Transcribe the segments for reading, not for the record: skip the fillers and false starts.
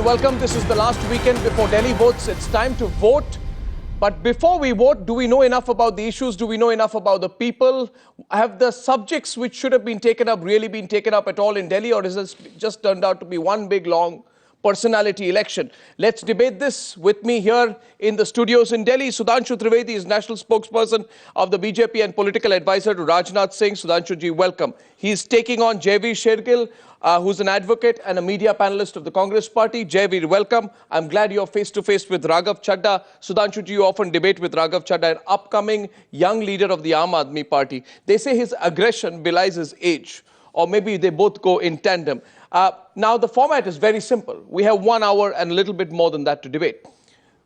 and welcome. This is the last weekend before Delhi votes. It's time to vote. But before we vote, do we know enough about the issues? Do we know enough about the people? Have the subjects which should have been taken up really been taken up at all in Delhi, or is this just turned out to be one big long personality election? Let's debate this. With me here in the studios in Delhi, Sudhanshu is national spokesperson of the BJP and political advisor to Rajnath Singh. Sudhanshu ji, welcome. He's taking on Jaiveer Shergill, who's an advocate and a media panelist of the Congress party. Jaiveer, welcome. I'm glad you're face-to-face with Raghav Chadda. Sudhanshu ji, you often debate with Raghav Chadda, an upcoming young leader of the Aam Aadmi Party. They say his aggression belies his age, or maybe they both go in tandem. Now, the format is very simple. We have 1 hour and a little bit more than that to debate.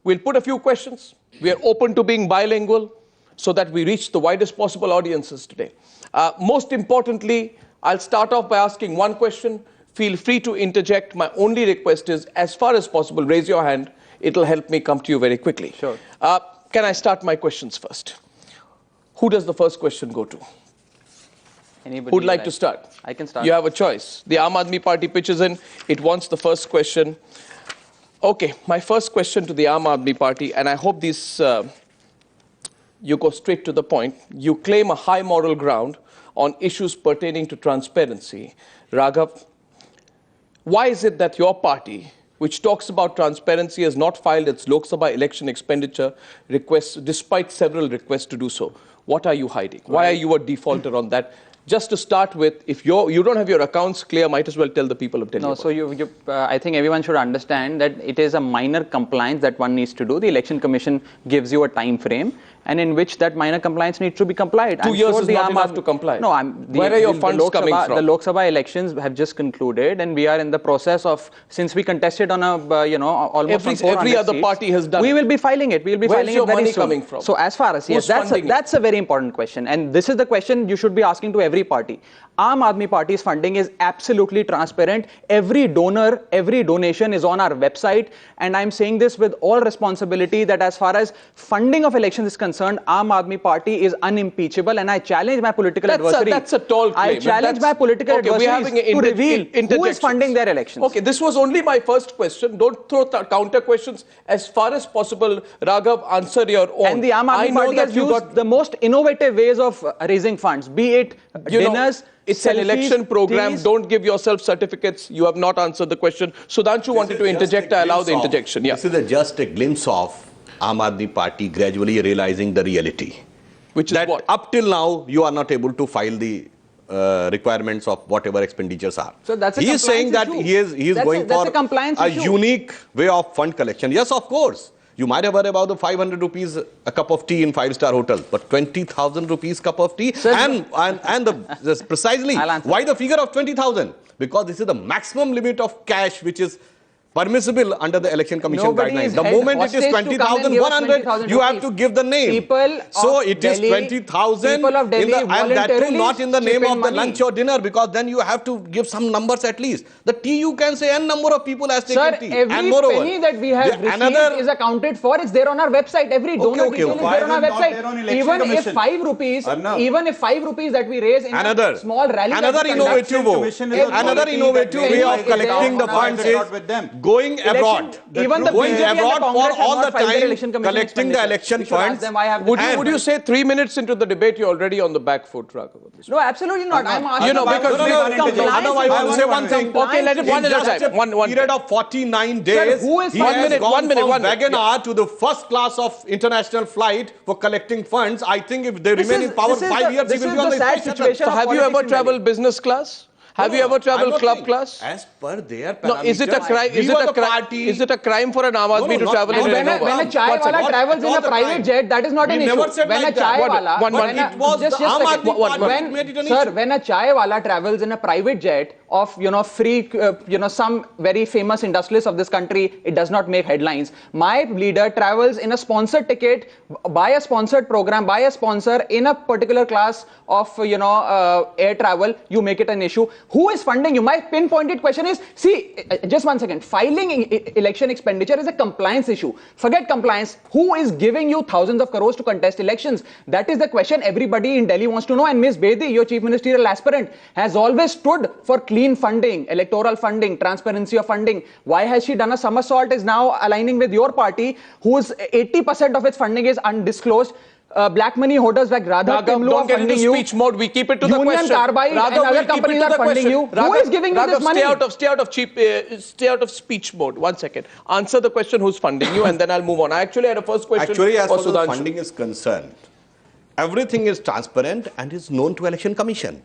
We'll put a few questions. We are open to being bilingual so that we reach the widest possible audiences today. Most importantly, I'll start off by asking one question. Feel free to interject. My only request is, as far as possible, raise your hand. It'll help me come to you very quickly. Sure. Can I start my questions first? Who does the first question go to? Anybody Who'd like to start? I can start. You have a choice. The Aam Aadmi Party pitches in. It wants the first question. Okay, my first question to the Aam Aadmi Party, and I hope these, you go straight to the point. You claim a high moral ground on issues pertaining to transparency. Raghav, why is it that your party, which talks about transparency, has not filed its Lok Sabha election expenditure requests despite several requests to do so? What are you hiding? Why are you a defaulter on that? Just to start with, if you don't have your accounts clear, might as well tell the people of Delhi. No, so I think everyone should understand that it is a minor compliance that one needs to do. The Election Commission gives you a time frame, and in which that minor compliance needs to be complied. 2 years is not enough to comply. No, where are your funds coming from? The Lok Sabha elections have just concluded, and we are in the process of, since we contested on a, almost every other party has done. We will be filing it. We will be filing it very soon. Where's your money coming from? So as far as, yes, that's a very important question, and this is the question you should be asking to every party. Aam Aadmi Party's funding is absolutely transparent. Every donor, every donation is on our website, and I'm saying this with all responsibility that as far as funding of elections is concerned, Aam Aadmi Party is unimpeachable, and I challenge my political adversary. That's a tall claim. I challenge my political adversaries to reveal who is funding their elections. Okay, this was only my first question. Don't throw counter questions. As far as possible, Raghav, answer your own. And the Aam Aadmi Party has used the most innovative ways of raising funds, be it dinners, it's an election program. Teas. Don't give yourself certificates. You have not answered the question. Sudhanshu wanted to interject. I allow the interjection. Yeah. This is just a glimpse of Aam Aadmi Party gradually realizing the reality. Which is that what? Up till now, you are not able to file the requirements of whatever expenditures are. So that's a he is saying that issue. he is going for a unique way of fund collection. Yes, of course. You might have heard about the 500 rupees a cup of tea in 5-star hotel, but 20,000 rupees cup of tea, so and precisely why the figure of 20,000? Because this is the maximum limit of cash which is permissible under the Election Commission guidelines. The moment it is 20,100, you have to give the name. So it is 20,000, and that too not in the name of the lunch or dinner, because then you have to give some numbers at least. The tea, you can say n number of people has taken tea. Every and moreover, penny that we have received is accounted for. It's there on our website. Every donor detail is there on our website. Even if 5 rupees, that we raise in a small rally, another innovative way of collecting the funds is going abroad. Even the going BJP abroad for all the time, collecting the election funds. Would you say 3 minutes into the debate you're already on the back foot, Raghav? No, absolutely not. I'm asking, because otherwise I will say one thing. Okay, let it one at a time. One period of 49 days. Sir, who is he has gone from Wagon-R to the first class of international flight for collecting funds. I think if they remain in power 5 years, he will be on the sad situation. So have you ever traveled business class? Have you ever traveled club class? As per their parameters. No, is it a crime? Is it a crime for an Aam Aadmi to travel in Innova? When a chai wala travels in a private jet, that is not an issue. When a chai wala, when a chai wala travels in a private jet of free, some very famous industrialists of this country, it does not make headlines. My leader travels in a sponsored ticket, by a sponsored program, by a sponsor in a particular class of air travel. You make it an issue. Who is funding you? My pinpointed question is, see, just 1 second, filing election expenditure is a compliance issue. Forget compliance. Who is giving you thousands of crores to contest elections? That is the question everybody in Delhi wants to know. And Ms. Bedi, your chief ministerial aspirant, has always stood for clear clean funding, electoral funding, transparency of funding. Why has she done a somersault is now aligning with your party, whose 80% of its funding is undisclosed. Black money holders like Raghav Chadda don't get into speech mode. We keep it to the question. Union Carbide and other companies are funding you. Who is giving you this money? Stay out of speech mode. 1 second. Answer the question, who's funding you, and then I'll move on. I actually had a first question for as far as Sudhanshu. funding is concerned, everything is transparent and is known to Election Commission.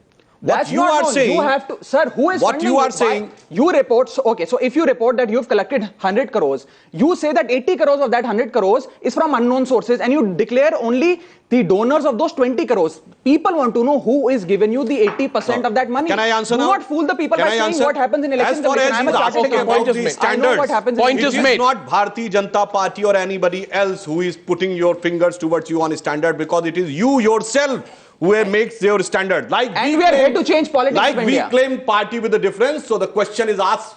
That's you are saying, you have to, sir, who is what you are saying? You report, okay, so if you report that you've collected 100 crores, you say that 80 crores of that 100 crores is from unknown sources, and you declare only the donors of those 20 crores. People want to know who is giving you the 80% of that money. Can I answer now? Do not fool the people by saying what happens in elections. As far as he's asking about the standards, I know what happens it is not Bharatiya Janata Party or anybody else who is putting your fingers towards you on a standard, because it is you yourself who makes your standard. And we are here to change politics like of India. We claim party with a difference, so the question is asked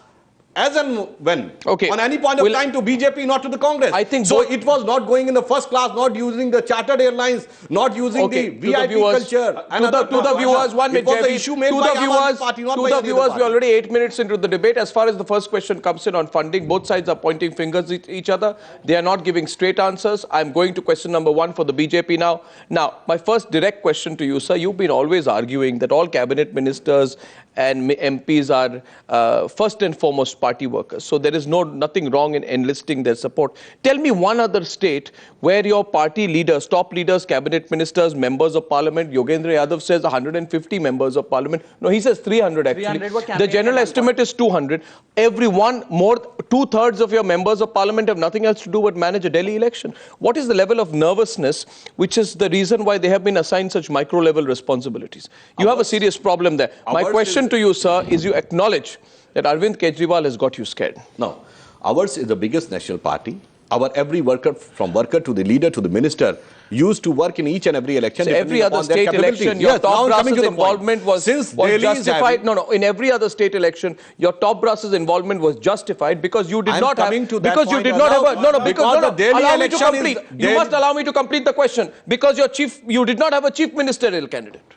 as and when, on any point of time, to BJP, not to the Congress. I think so. It was not going in the first class, not using the chartered airlines, not using the VIP culture. To the viewers, 1 minute. To the viewers, we're already 8 minutes into the debate. As far as the first question comes in on funding, both sides are pointing fingers at each other. They are not giving straight answers. I'm going to question number 1 for the BJP now. Now, my first direct question to you, sir. You've been always arguing that all cabinet ministers and MPs are first and foremost party workers. So there is nothing wrong in enlisting their support. Tell me one other state where your party leaders, top leaders, cabinet ministers, members of parliament, Yogendra Yadav says 150 members of parliament. No, he says 300 actually. 300 the general estimate is 200. Everyone, more 2/3 of your members of parliament have nothing else to do but manage a Delhi election. What is the level of nervousness, which is the reason why they have been assigned such micro-level responsibilities? You have a serious problem there. My question to you, sir, is you acknowledge that Arvind Kejriwal has got you scared. No. Ours is the biggest national party. Our every worker, from worker to the leader to the minister, used to work in each and every election. So every other state election, your top brass's involvement was justified. No, in every other state election, your top brass's involvement was justified because you did not have. Because you did not have. You must allow me to complete the question. Because you did not have a chief ministerial candidate.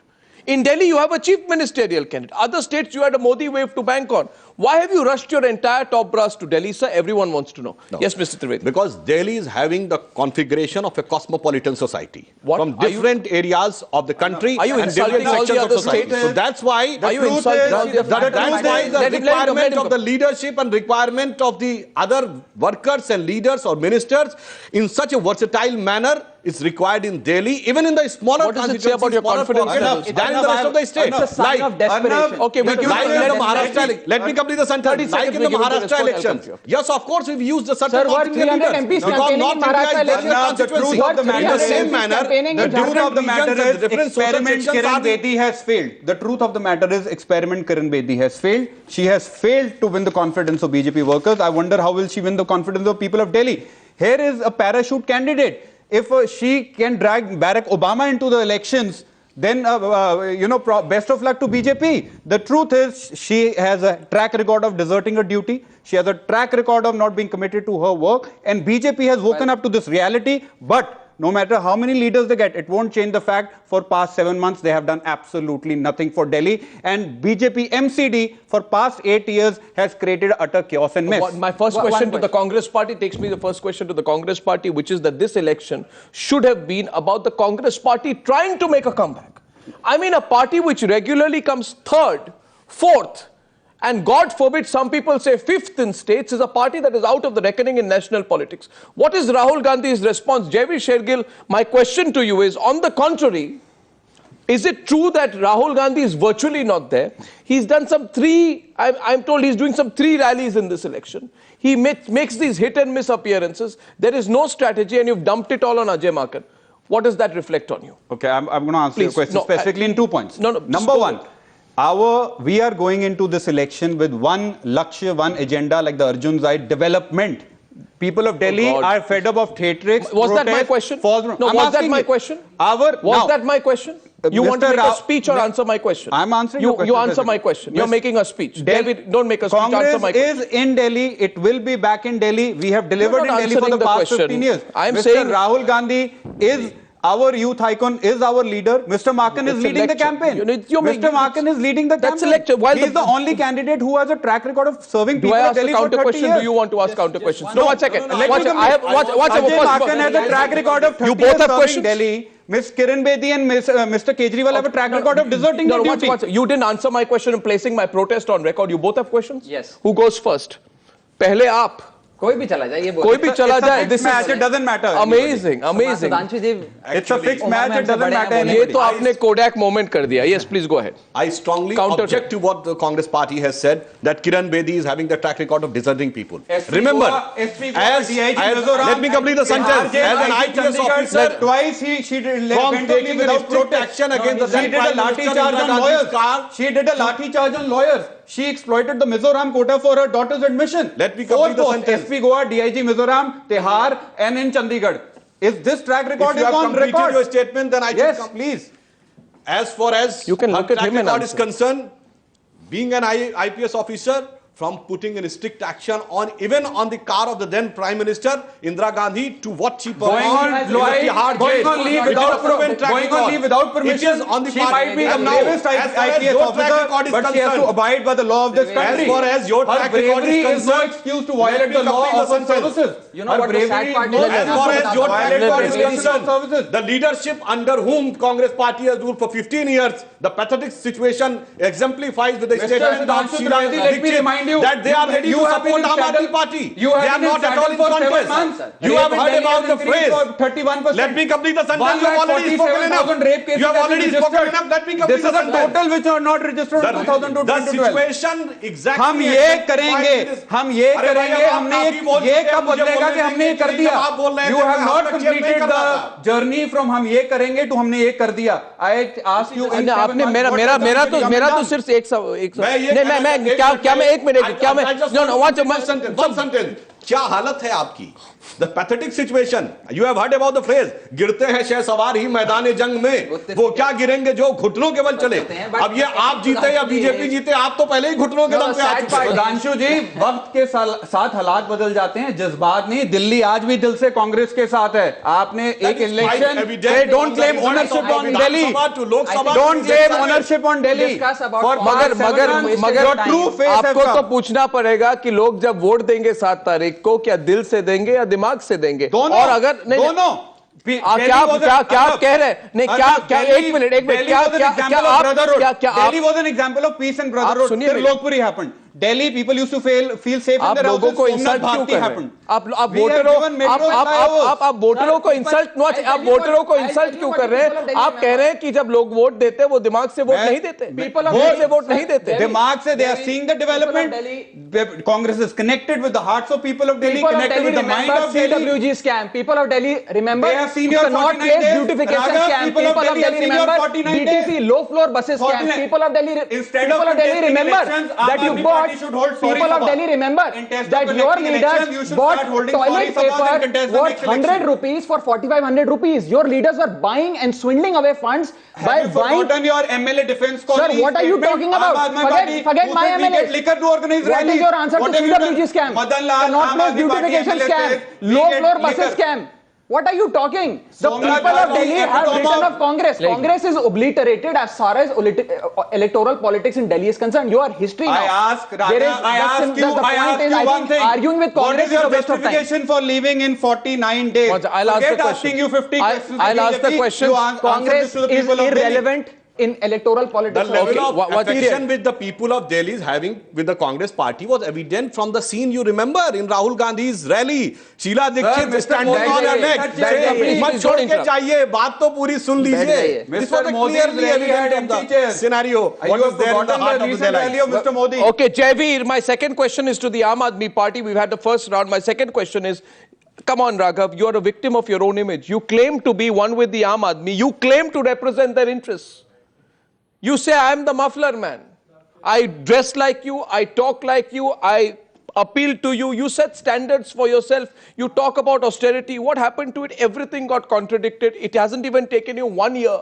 In Delhi, you have a chief ministerial candidate. Other states, you had a Modi wave to bank on. Why have you rushed your entire top brass to Delhi, sir? Everyone wants to know. No. Yes, Mr. Trivedi. Because Delhi is having the configuration of a cosmopolitan society. From different areas of the country. Are you insulting all the other states? So that's why the requirement of the leadership and requirement of the other workers and leaders or ministers in such a versatile manner is required in Delhi, even in the smaller What does it say about your confidence levels? Than in the rest of the states. It's a sign of desperation. Okay, let me complete the sentence. Like in the Maharashtra elections. Yes, of course, we've used the certain MPs campaigning in Maharashtra elections. The truth of the matter is, the truth of the matter is, experiment Kiran Bedi has failed. The truth of the matter is, experiment Kiran Bedi has failed. She has failed to win the confidence of BJP workers. I wonder how will she win the confidence of people of Delhi. Here is a parachute candidate. If she can drag Barack Obama into the elections, then best of luck to BJP. The truth is, she has a track record of deserting her duty. She has a track record of not being committed to her work, and BJP has woken up to this reality. But no matter how many leaders they get, it won't change the fact for past 7 months they have done absolutely nothing for Delhi, and BJP MCD for past 8 years has created utter chaos and mess. My first question to the Congress party takes me the first question to the Congress party, which is that this election should have been about the Congress party trying to make a comeback. I mean, a party which regularly comes 3rd, 4th, and God forbid some people say 5th in states, is a party that is out of the reckoning in national politics. What is Rahul Gandhi's response? Jaiveer Shergill, my question to you is, on the contrary, is it true that Rahul Gandhi is virtually not there? He's done I'm told he's doing some 3 rallies in this election. He makes these hit and miss appearances. There is no strategy, and you've dumped it all on Ajay Maken. What does that reflect on you? Okay, I'm going to answer your question specifically in 2 points. Number one, we are going into this election with one lakshya, one agenda, like the Arjun side, development. People of Delhi are fed up of theatrics. Was that my question? Was that my question? Was that my question? You want to make a speech or answer my question? I'm answering your question. You answer my question. You're making a speech. David, don't make a speech. Answer my question. Congress is in Delhi. It will be back in Delhi. We have delivered in Delhi for the past 15 years. I'm saying Rahul Gandhi is Our youth icon is our leader. Mr. Maken is leading the campaign. Mr. Maken is leading the campaign. He is the only candidate who has a track record of serving people of Delhi for 30 years. Do you want to ask counter questions? No, 1 second. Ajay Maken has a track record of 30 years serving Delhi. Ms. Kiran Bedi and Mr. Kejriwal have a track record of deserting their duty. You didn't answer my question in placing my protest on record. You both have questions? Yes. Who goes first? Pehle aap. कोई भी चला जाए ये कोई भी चला जाए. This match, it doesn't matter. Amazing, amazing. Sudhanshu ji, It's a fixed match, it doesn't matter. ये तो आपने Kodak moment कर दिया. Yes, please go ahead. I strongly object to what the Congress party has said, that Kiran Bedi is having the track record of deserting people. Remember, let me complete the sentence. As an IPS officer, twice she went taking without protest. action against the She did a lathi charge on lawyers. She did a lathi charge on lawyers. She exploited the Mizoram quota for her daughter's admission. Let me complete the sentence. SP Goa, DIG Mizoram, Tihar, and in Chandigarh. Is this track record If you have on completed record? your statement, then I Yes, should come. please. As far as You can her look at track him and record is answer. concerned, being an IPS officer, from putting in strict action on even on the car of the then Prime Minister Indira Gandhi to what she performed Going on leave without permission. It is on the She part. might be the And now, bravest as far as IPS your track record officer, is but she has to concerned, abide by the law of this country. as far as your Her track record bravery is is no concerned, excuse to violate the law of her services. You know Her what the sad bravery part is no is? as far as your track violate record the is law of concerned, services. the leadership under whom Congress party has ruled for 15 years, the pathetic situation exemplifies with the statement of Sudhanshu, Sheila let me remind you, that they are ready to support Aam Aadmi Party. They are not at all in contest. You have heard about the phrase. 31%. Let me complete the sentence. You have already spoken enough. You have already spoken enough. Let me complete This is the a sentence. total which are not registered in 2000 to The 2012. situation exactly. हम ये करेंगे, हमने ये कब बदलेगा कि हमने ये कर दिया. You have not completed the journey from हम ये करेंगे to हमने ये कर दिया. I ask you. आपने मेरा तो सिर्फ एक नहीं मैं क्या मैं एक मिनट क्या मैं one sentence. क्या हालत है आपकी? The pathetic situation. You have heard about the phrase. गिरते हैं शहसवार ही मैदान जंग में. वो क्या गिरेंगे जो घुटनों के बल चले. अब ये आप जीते या बीजेपी जीते, आप तो पहले ही घुटनों के बल पे आ चुके हैं. सुधांशु जी, वक्त के साथ हालात बदल जाते हैं, जज्बात नहीं. दिल्ली आज भी दिल से कांग्रेस के साथ है. आपने एक election, don't claim ownership on Delhi. Don't claim ownership on Delhi. मगर आपको तो पूछना पड़ेगा कि लोग जब वोट देंगे 7 तारीख को, क्या दिल से देंगे या दिमाग से देंगे. और अगर नहीं दोनों क्या कह रहे हैं नहीं क्या एक मिनट क्या Delhi was an example of peace and brotherhood. Till Lokpuri happened. Delhi people used to feel safe in their houses. लोगों को इंसल्ट क्यों कर रहे हैं? आप वोटरों को इंसल्ट क्यों कर रहे हैं? आप कह रहे हैं कि जब लोग वोट देते हैं वो दिमाग से वोट नहीं देते, वोट नहीं देते. दिमाग से they are seeing the development. Congress is connected with the hearts of people of Delhi, connected with the mind of Delhi. CWG scam. People of Delhi remember. They have seen your 49 days. Beautification scam. People of Delhi remember. BTC low floor buses scam. People of Delhi remember that you bought. People of Delhi remember that your leaders bought toilet paper worth 100 rupees for 4,500 rupees. Your leaders were buying and swindling away funds by buying. Forgotten your MLA defense colleague. Sir, what are you talking about? Forget my MLA. Liquor to organize What is your answer to CWG scam? Cannot place beautification scam. Low floor buses scam. What are you talking? The people of Delhi have written of Congress. Congress is obliterated as far as electoral politics in Delhi is concerned. You are history now. I ask you one thing. Arguing with Congress is your a waste of time. justification for leaving in 49 days? I'll ask the question. Asking you 50 questions. I'll ask the question. Congress is irrelevant in electoral politics. The level of affection which the people of Delhi is having with the Congress party was evident from the scene you remember in Rahul Gandhi's rally. Sheila Dikshit standing on her neck. मत छोड़ के चाहिए, बात तो पूरी सुन लीजिए. This was clearly evident of the scenario. What was there in the heart of the rally of Mr. Modi? Okay, Jaiveer, my second question is to the Aam Aadmi Party. We've had the first round. My second question is, come on, Raghav, you're a victim of your own image. You claim to be one with the Aam Aadmi. You claim to represent their interests. You say, I am the muffler man. I dress like you. I talk like you. I appeal to you. You set standards for yourself. You talk about austerity. What happened to it? Everything got contradicted. It hasn't even taken you 1 year.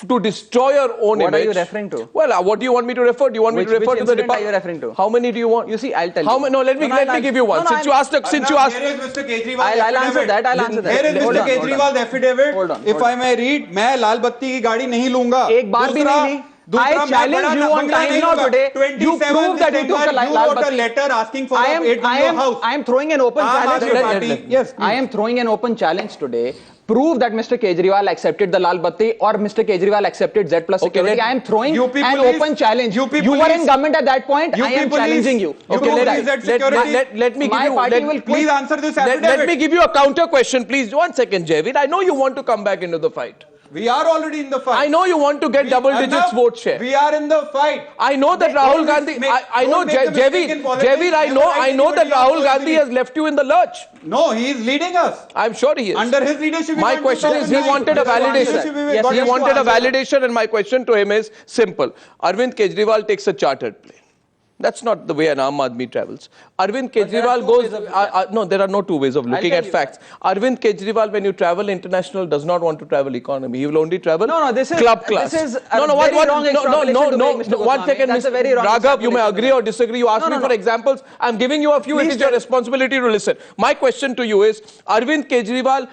to destroy your own image. What are you referring to? Well, what do you want me to refer? Do you want me to refer to the department? Which incident are you referring to? How many do you want? You see, I'll tell you. No, let me give you one. No, Since you asked, Here is Mr. Kejriwal's I'll answer that. Here is Mr. Kejriwal's affidavit. Hold on. If I may read, मैं लाल बत्ती की गाड़ी नहीं लूंगा. एक बार भी नहीं ली. I challenge you on time now today. You prove that he took a lal batti. Letter asking for I am throwing an open challenge. Yes, I am throwing an open challenge today. Prove that Mr. Kejriwal accepted the lal batti or Mr. Kejriwal accepted Z plus security. I am throwing an open challenge. You were in government at that point. I am challenging you. Let me give you. Please answer this affidavit. Let me give you a counter question, please. 1 second, Jaiveer. I know you want to come back into the fight. We are already in the fight. I know you want to get double digits vote share. We are in the fight. I know that Rahul Gandhi. I know Jaiveer. I know that Rahul Gandhi has left you in the lurch. No, he is leading us. I'm sure he is. Under his leadership. My question is, he wanted a validation. Yes, he wanted a validation, and my question to him is simple. Arvind Kejriwal takes a chartered plane. That's not the way an Aam Aadmi travels. Arvind Kejriwal goes... no, there are no two ways of looking at facts. Arvind Kejriwal, when you travel international, does not want to travel economy. He will only travel club class. This is a very wrong extrapolation to make, Mr. 1 second, That's a very wrong Raghav, you may agree or disagree. You asked me for examples. I'm giving you a few. It is your responsibility to listen. My question to you is, Arvind Kejriwal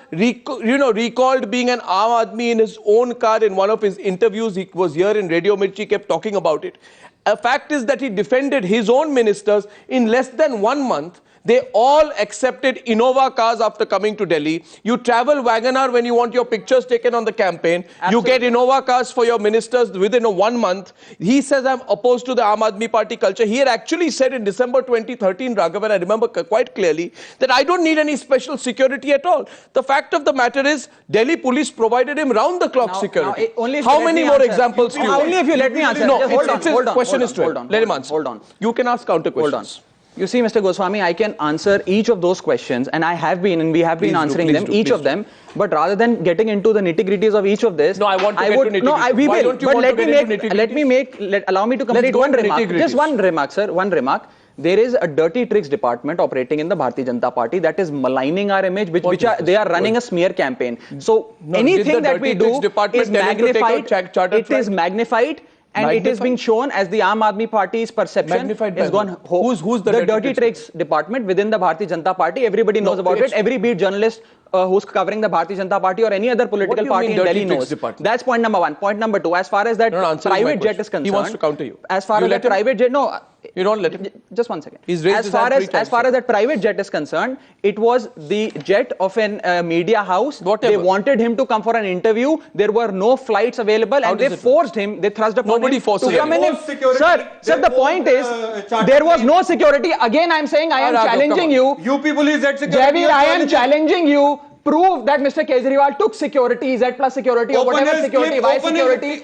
recalled being an Aam Aadmi in his own car in one of his interviews. He was here in Radio Mirchi, kept talking about it. A fact is that he defended his own ministers in less than 1 month. They all accepted Innova cars after coming to Delhi. You travel Wagoner when you want your pictures taken on the campaign. Absolutely. You get Innova cars for your ministers within 1 month. He says, I'm opposed to the Aam Aadmi Party culture. He had actually said in December 2013, Raghav, and I remember quite clearly, that I don't need any special security at all. The fact of the matter is, Delhi police provided him round-the-clock security. How many more examples do you want? Only if you let me answer. No, hold on. Question is straight. Let him answer. Hold on. You can ask counter questions. Hold on. You see, Mr. Goswami, I can answer each of those questions, and I have been, and we have been answering them, each of them. But rather than getting into the nitty-gritties of each of this, no, I want to get to nitty-gritty. No, we will. But allow me to complete one remark. Just one remark, sir. One remark. There is a dirty tricks department operating in the Bharatiya Janata Party that is maligning our image, they are running a smear campaign. So anything that we do is magnified. It is magnified. And it is being shown as the Aam Aadmi Party's perception is gone. Who's the dirty tricks department within the Bharatiya Janata Party? Everybody knows about it. Every beat journalist who's covering the Bharatiya Janata Party or any other political party in Delhi knows. That's point number one. Point number two, as far as that private jet is concerned, he wants to counter you. As far as that private jet, no. You don't let him. Just 1 second. As far as that private jet is concerned, it was the jet of a media house. They wanted him to come for an interview. There were no flights available, and they forced him. They thrust upon him to come in. Sir, the point is there was no security. Again, I am saying I am challenging you. UP police that security. Jaiveer, I am challenging you. Prove that Mr. Kejriwal took security, Z plus security, or whatever security, Y security,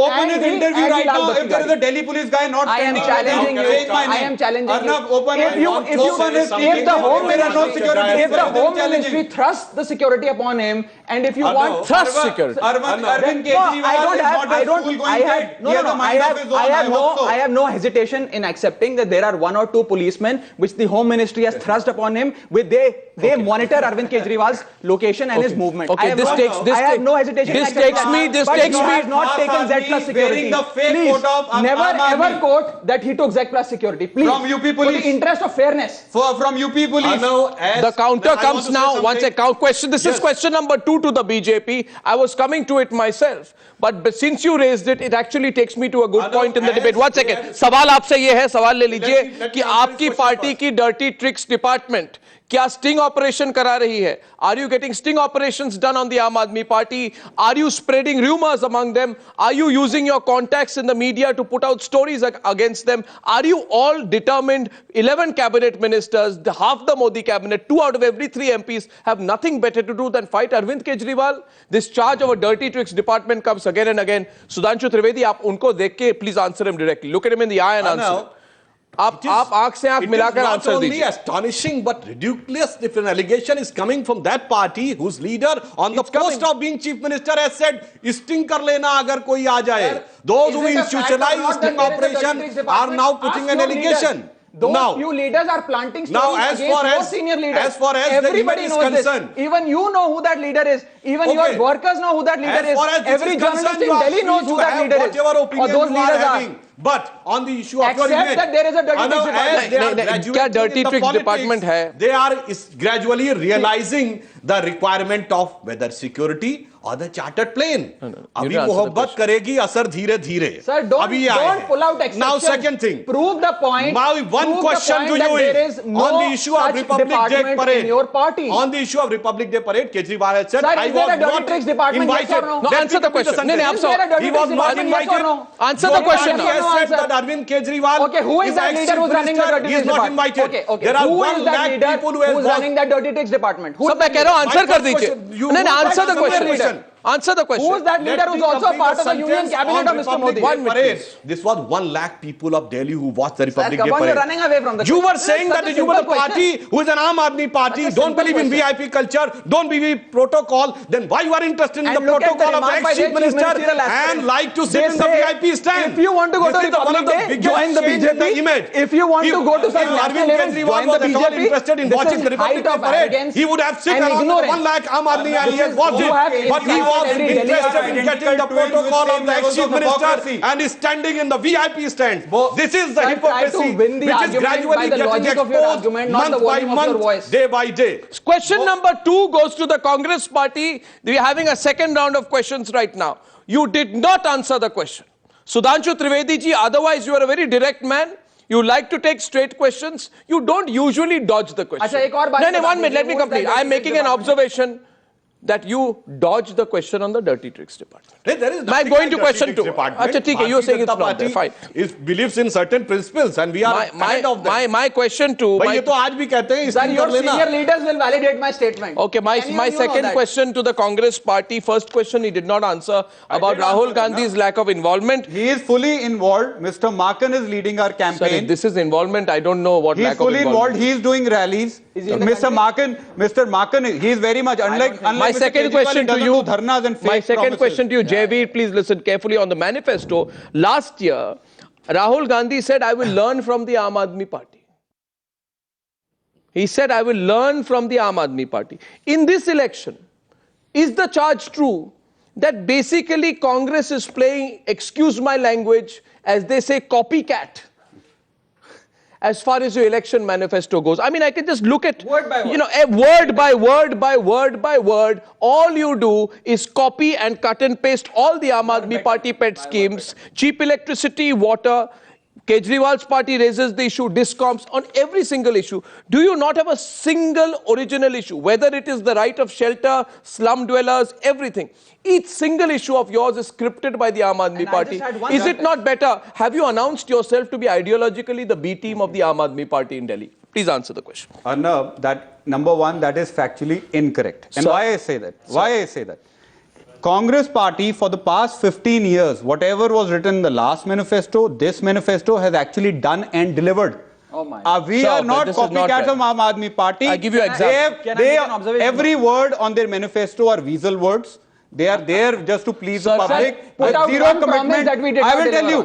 Open his interview right now. If there is a Delhi police guy not standing, I am challenging you. I am challenging you. Arnab, open If the Home Ministry thrusts the security upon him, and if you want thrust security, Arvind Kejriwal I have no hesitation in accepting that there are 1 or 2 policemen which the Home Ministry has thrust upon him. They monitor Arvind Kejriwal's location and his movement. Okay, I have no hesitation. This takes me. Has not taken Z plus security. Please, never ever quote that he took Z plus security. Please, from UP police. For the interest of fairness. From UP police. The counter comes now. Once a question. This is question number 2 to the BJP. I was coming to it myself, but since you raised it, it actually takes me to a good point in the debate. 1 second. सवाल आपसे ये है, सवाल ले लीजिए कि आपकी party की dirty tricks department क्या sting operation करा रही है? Are you getting sting operations done on the Aam Aadmi Party? Are you spreading rumors among them? Are you using your contacts in the media to put out stories against them? Are you all determined? 11 cabinet ministers, half the Modi cabinet, 2 out of every 3 MPs have nothing better to do than fight Arvind Kejriwal? This charge of a dirty tricks department comes again and again. Sudhanshu Trivedi, आप उनको देख के please answer him directly. Look at him in the eye and answer. आप आंख से आंख मिलाकर answer दीजिए. It is not only astonishing but ridiculous if an allegation is coming from that party whose leader on the post of being chief minister has said sting कर लेना अगर कोई आ जाए. Those who institutionalize sting operation are now putting an allegation. Those few leaders are planting stories against your senior leaders. As far as everybody the image knows is concerned, this. Even you know who that leader is. Even your workers know who that leader is. Every journalist in Delhi knows who that leader is. Or those leaders are. But on the issue of your image, that there is a dirty tricks department. They are gradually realizing the requirement of whether security or the chartered plane. Abhi mohabbat karegi asar dheere dheere. Sir, don't pull out exceptions. Now second thing. Prove the point. Now one question to you is on the issue of Republic Day parade. In your party. On the issue of Republic Day parade, Kejriwal has said, sir, I was not invited. Yes or no? No, answer the question. He was not invited. Answer the question. He has said that Arvind Kejriwal. Okay, who is that leader who's running the dirty tricks department? He is not invited. Okay. There are who 1 is that lakh leader people who is running that dirty tricks department? Sir, मैं कह रहा हूँ answer कर दीजिए. नहीं, answer the question. Answer the question. Who is that leader who's also a part of the union cabinet of Mr. Modi? 1 minute. This was 1 lakh people of Delhi who watched the Republic Day parade. You're running away from the You were saying that you were the party who is an Aam Aadmi party, don't believe in VIP culture, don't believe in protocol, then why you are interested in the protocol of the ex-chief minister and like to sit in the VIP stand? If you want to go to Republic Day, join the BJP. If you want to go to some national events, join the BJP. Interested in watching the Republic Day parade, he would have sit around 1 lakh Aam Aadmi and he has watched it. But he was interested in getting the protocol of the ex-chief minister and is standing in the VIP stand. This is the hypocrisy which is gradually getting exposed month by month, day by day. Question number 2 goes to the Congress party. We are having a second round of questions right now. You did not answer the question. Sudhanshu Trivedi ji, otherwise you are a very direct man. You like to take straight questions. You don't usually dodge the question. No, 1 minute, let me complete. I am making an observation that you dodge the question on the dirty tricks department. There is I'm going to question 2. Achha, you are saying it's not there. Fine. It believes in certain principles and we are kind of them. My question 2. Ye to aaj bhi kehte hain, sir, your senior leaders will validate my statement. Okay, my second question to the Congress party. First question he did not answer about Rahul Gandhi's lack of involvement. He is fully involved. Mr. Maken is leading our campaign. Sorry, this is involvement. I don't know what lack of involvement. He is fully involved. He is doing rallies. Mr. Maken, he is very much unlike my second question to you, Jaiveer, please listen carefully on the manifesto. Last year, Rahul Gandhi said, I will learn from the Aam Aadmi Party. He said, I will learn from the Aam Aadmi Party. In this election, is the charge true that basically Congress is playing, excuse my language, as they say, copycat? As far as your election manifesto goes. I mean, I can just look at, word by word, all you do is copy and cut and paste all the Aam Aadmi Party pet schemes, cheap electricity, water. Kejriwal's party raises the issue, discoms, on every single issue. Do you not have a single original issue, whether it is the right of shelter, slum dwellers, everything? Each single issue of yours is scripted by the Aam Aadmi Party. Is it not better? Have you announced yourself to be ideologically the B team of the Aam Aadmi Party in Delhi? Please answer the question. Arnab, that number 1, that is factually incorrect. And why I say that? Why I say that? Congress party for the past 15 years, whatever was written in the last manifesto, this manifesto has actually done and delivered. Oh my. We are not copycats of Aam Aadmi Party. I give you an example. Every word on their manifesto are weasel words. They are there just to please the public. Put out zero commitment. That we did I will tell you.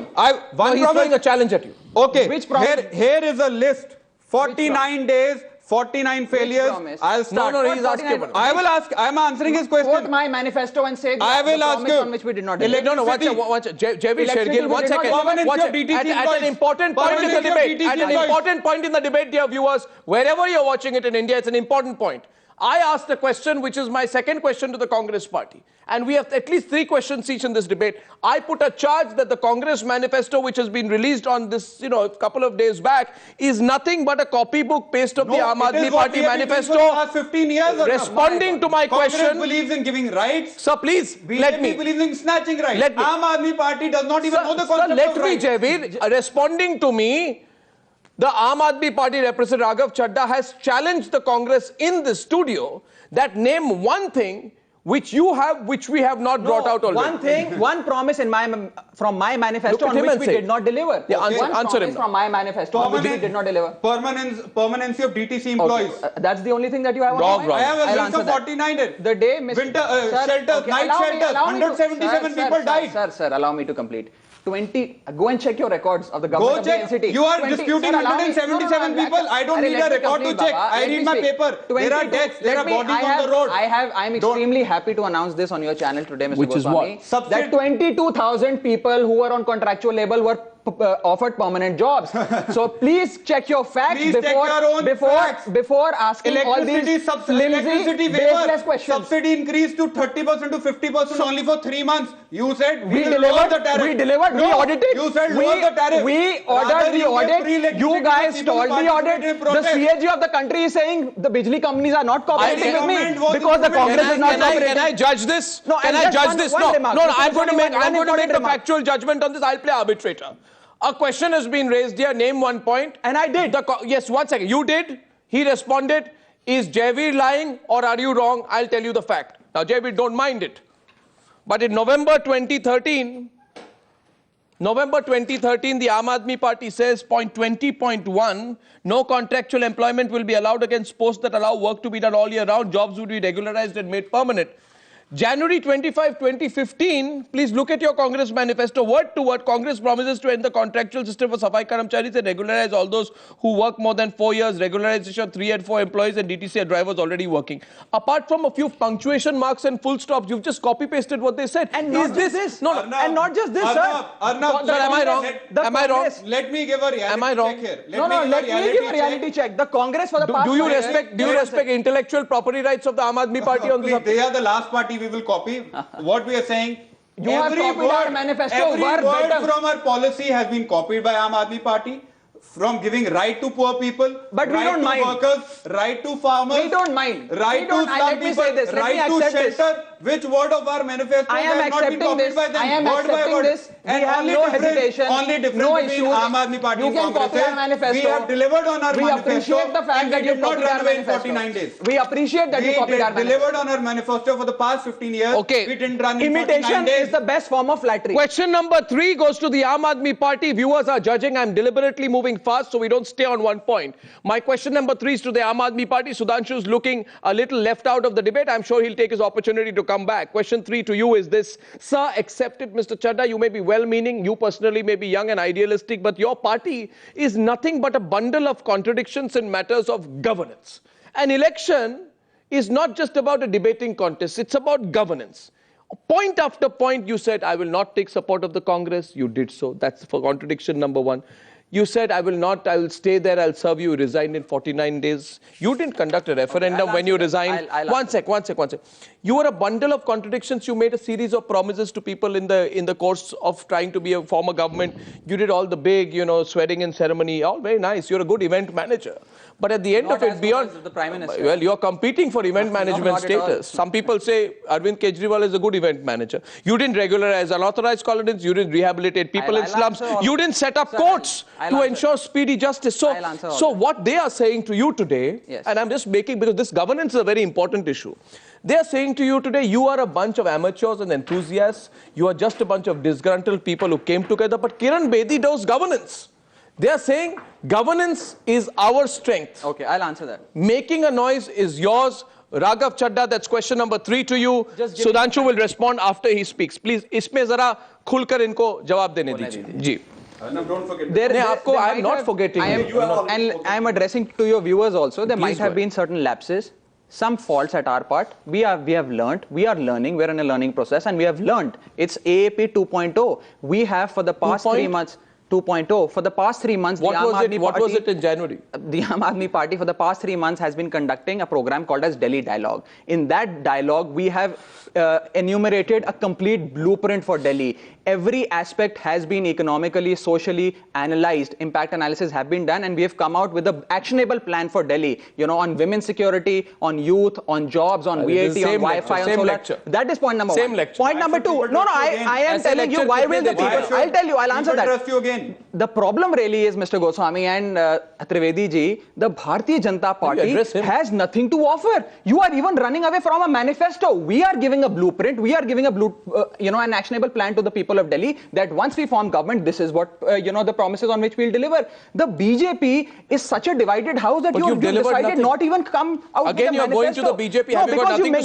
He's throwing a challenge at you. Okay. Which promise? Here is a list. 49 days. 49 failures. I'll start. No, he's asking. I will ask. I'm answering his question. Quote my manifesto and say I will ask you. On which we did not deliver. No, watch it. Jaiveer Shergill, 1 second. At an important point in the debate. At an important point in the debate, dear viewers, wherever you're watching it in India, it's an important point. I asked a question, which is my second question to the Congress party. And we have at least 3 questions each in this debate. I put a charge that the Congress manifesto, which has been released on this, a couple of days back, is nothing but a copybook paste of the Aam Aadmi Party manifesto. For the last 15 years. Responding to my question. Congress believes in giving rights. Sir, please, let me. BJP believes in snatching rights. Aam Aadmi Party does not even know the concept of rights. Let me, Jaiveer, responding to me, the Aam Aadmi Party representative Raghav Chadda has challenged the Congress in the studio that name one thing which you have, which we have not brought out already. One promise from my manifesto on which we did not deliver. Yeah, answer him. From my manifesto on which we did not deliver. Permanency of DTC employees. Okay. That's the only thing that you have Wrong. I have a list of 49. The day winter shelters, night shelters, 177 people died. Sir, allow me to complete. 20. Go and check your records of the government of the NCT. You are disputing 177 people. I don't need a record to check. I read my paper. There are deaths. There are bodies on the road. I'm extremely happy to announce this on your channel today, Mr. Goswami. Which is what? That 22,000 people who were on contractual label were offered permanent jobs. So please check your facts before asking all these flimsy, baseless questions. Subsidy increased to 30% to 50% only for 3 months. You said we delivered the tariff. We delivered. We audited. You said lower the tariff. We ordered the audit. You guys stalled the audit. The CAG of the country is saying the Bijli companies are not cooperating with me because the Congress is not cooperating. Can I judge this? Can I judge this? No. I'm going to make the factual judgment on this. I'll play arbitrator. A question has been raised here. Name one point. And I did. Yes, 1 second. You did. He responded. Is Jaiveer lying or are you wrong? I'll tell you the fact. Now, Jaiveer, don't mind it. But in November 2013, the Aam Aadmi Party says, point 20.1, no contractual employment will be allowed against posts that allow work to be done all year round. Jobs would be regularized and made permanent. January 25, 2015, please look at your Congress manifesto. Word to word, Congress promises to end the contractual system for Safai Karamcharis and regularize all those who work more than 4 years. Regularization of 3 and 4 employees and DTC drivers already working. Apart from a few punctuation marks and full stops, you've just copy-pasted what they said. And not just this. And not just this, sir. Arnab, sir, am I wrong? Am I wrong? Let me give a reality am I wrong? check here. Let me give a reality check. The Congress for the past... Do you respect intellectual property rights of the Aam Aadmi Party on this? They are the last party we will copy. What we are saying, you every have copied our manifesto. Every word from our policy has been copied by Aam Aadmi Party. From giving right to poor people, but we don't mind. Right to workers, right to farmers. We don't mind. Right to some people, right to shelter. Which word of our manifesto has not been copied by them? I am accepting this. And we have no hesitation. Only difference no between Aam Aadmi Party and Congress is we have delivered on our manifesto. We appreciate the fact that you copied our manifesto. 49 days. We appreciate that you copied our manifesto. We delivered on our manifesto for the past 15 years. Okay. We didn't run in 49 days. Imitation is the best form of flattery. Question number 3 goes to the Aam Aadmi Party. Viewers are judging. I'm deliberately moving fast so we don't stay on one point. My question number 3 is to the Aam Aadmi Party. Sudhanshu is looking a little left out of the debate. I'm sure he'll take his opportunity to come back. Question 3 to you is this. Sir, accept it, Mr. Chadda. You may be well-meaning. You personally may be young and idealistic, but your party is nothing but a bundle of contradictions in matters of governance. An election is not just about a debating contest. It's about governance. Point after point, you said, I will not take support of the Congress. You did so. That's for contradiction number 1. You said, I will stay there, I'll serve you. You resigned in 49 days. You didn't conduct a referendum when you resigned. One sec. You were a bundle of contradictions. You made a series of promises to people in the course of trying to be a former government. You did all the big, swearing in ceremony. All very nice. You're a good event manager. But at the end of it, beyond... the Prime Minister. Well, you're competing for event management status. Some people say Arvind Kejriwal is a good event manager. You didn't regularize unauthorized colonies. You didn't rehabilitate people in slums. You didn't set up courts to ensure speedy justice. So what they are saying to you today, and I'm just making, because this governance is a very important issue. They are saying to you today, you are a bunch of amateurs and enthusiasts. You are just a bunch of disgruntled people who came together. But Kiran Bedi does governance. They are saying governance is our strength. Okay, I'll answer that. Making a noise is yours. Raghav Chadda, that's question number 3 to you. Sudhanshu will respond after he speaks. Please, इसमें जरा खुलकर इनको जवाब देने दीजिए. जी. Arnab, don't forget. I'm not forgetting. I'm addressing to your viewers also. There might have been certain lapses, some faults at our part. We have learned. We are learning. We're in a learning process, and we have learned. It's AAP 2.0. We have for the past 3 months. 2.0. For the past 3 months, what was it in January? The Aam Aadmi Party for the past 3 months has been conducting a program called as Delhi Dialogue. In that dialogue, we have enumerated a complete blueprint for Delhi. Every aspect has been economically, socially analyzed. Impact analysis have been done, and we have come out with an actionable plan for Delhi. On women's security, on youth, on jobs, on VAT, on Wi-Fi, on solar. Lecture. That is point number 1. Lecture. Point number 2. No, I am telling you, why will the people... I'll tell you, I'll answer that. again. The problem really is, Mr. Goswami and Trivedi ji, the Bharatiya Janata Party has nothing to offer. You are even running away from a manifesto. We are giving a blueprint. We are giving an actionable plan to the people of Delhi that once we form government, this is what the promises on which we'll deliver. The BJP is such a divided house that you decided not even come out again. With a you're manifesto. going to the BJP. No, have you got nothing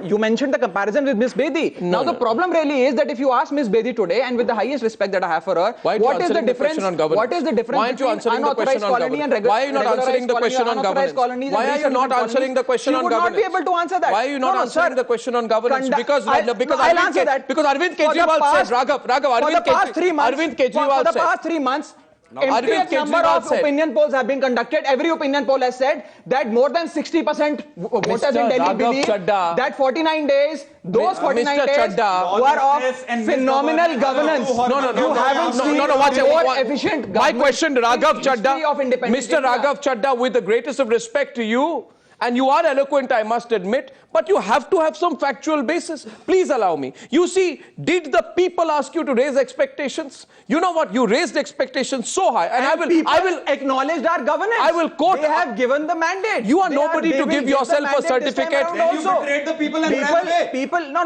you mentioned the comparison with Ms. Bedi. Now the problem really is that if you ask Ms. Bedi today, and with the highest respect that I have for her, what is the difference? What is the difference between unauthorized colony and regularized? Why are you not answering the question on governance? Why are you not answering the question on governance? You would not be able to answer that. Why are you not answering the question on governance? Because Arvind Kejriwal said, Raghav, Arvind Kejriwal said, for the past 3 months, Infinite number of opinion polls have been conducted. Every opinion poll has said that more than 60% voters in Delhi believe that 49 days, those 49 days were of phenomenal governance. You haven't seen more efficient government. My question, Raghav Chadda, Mr. Raghav Chadda, with the greatest of respect to you, and you are eloquent, I must admit, but you have to have some factual basis. Please allow me. You see, did the people ask you to raise expectations? You know what? You raised expectations so high. And I will acknowledge our governance. I will quote. They have given the mandate. You are nobody to give yourself a certificate. You betrayed the people and ran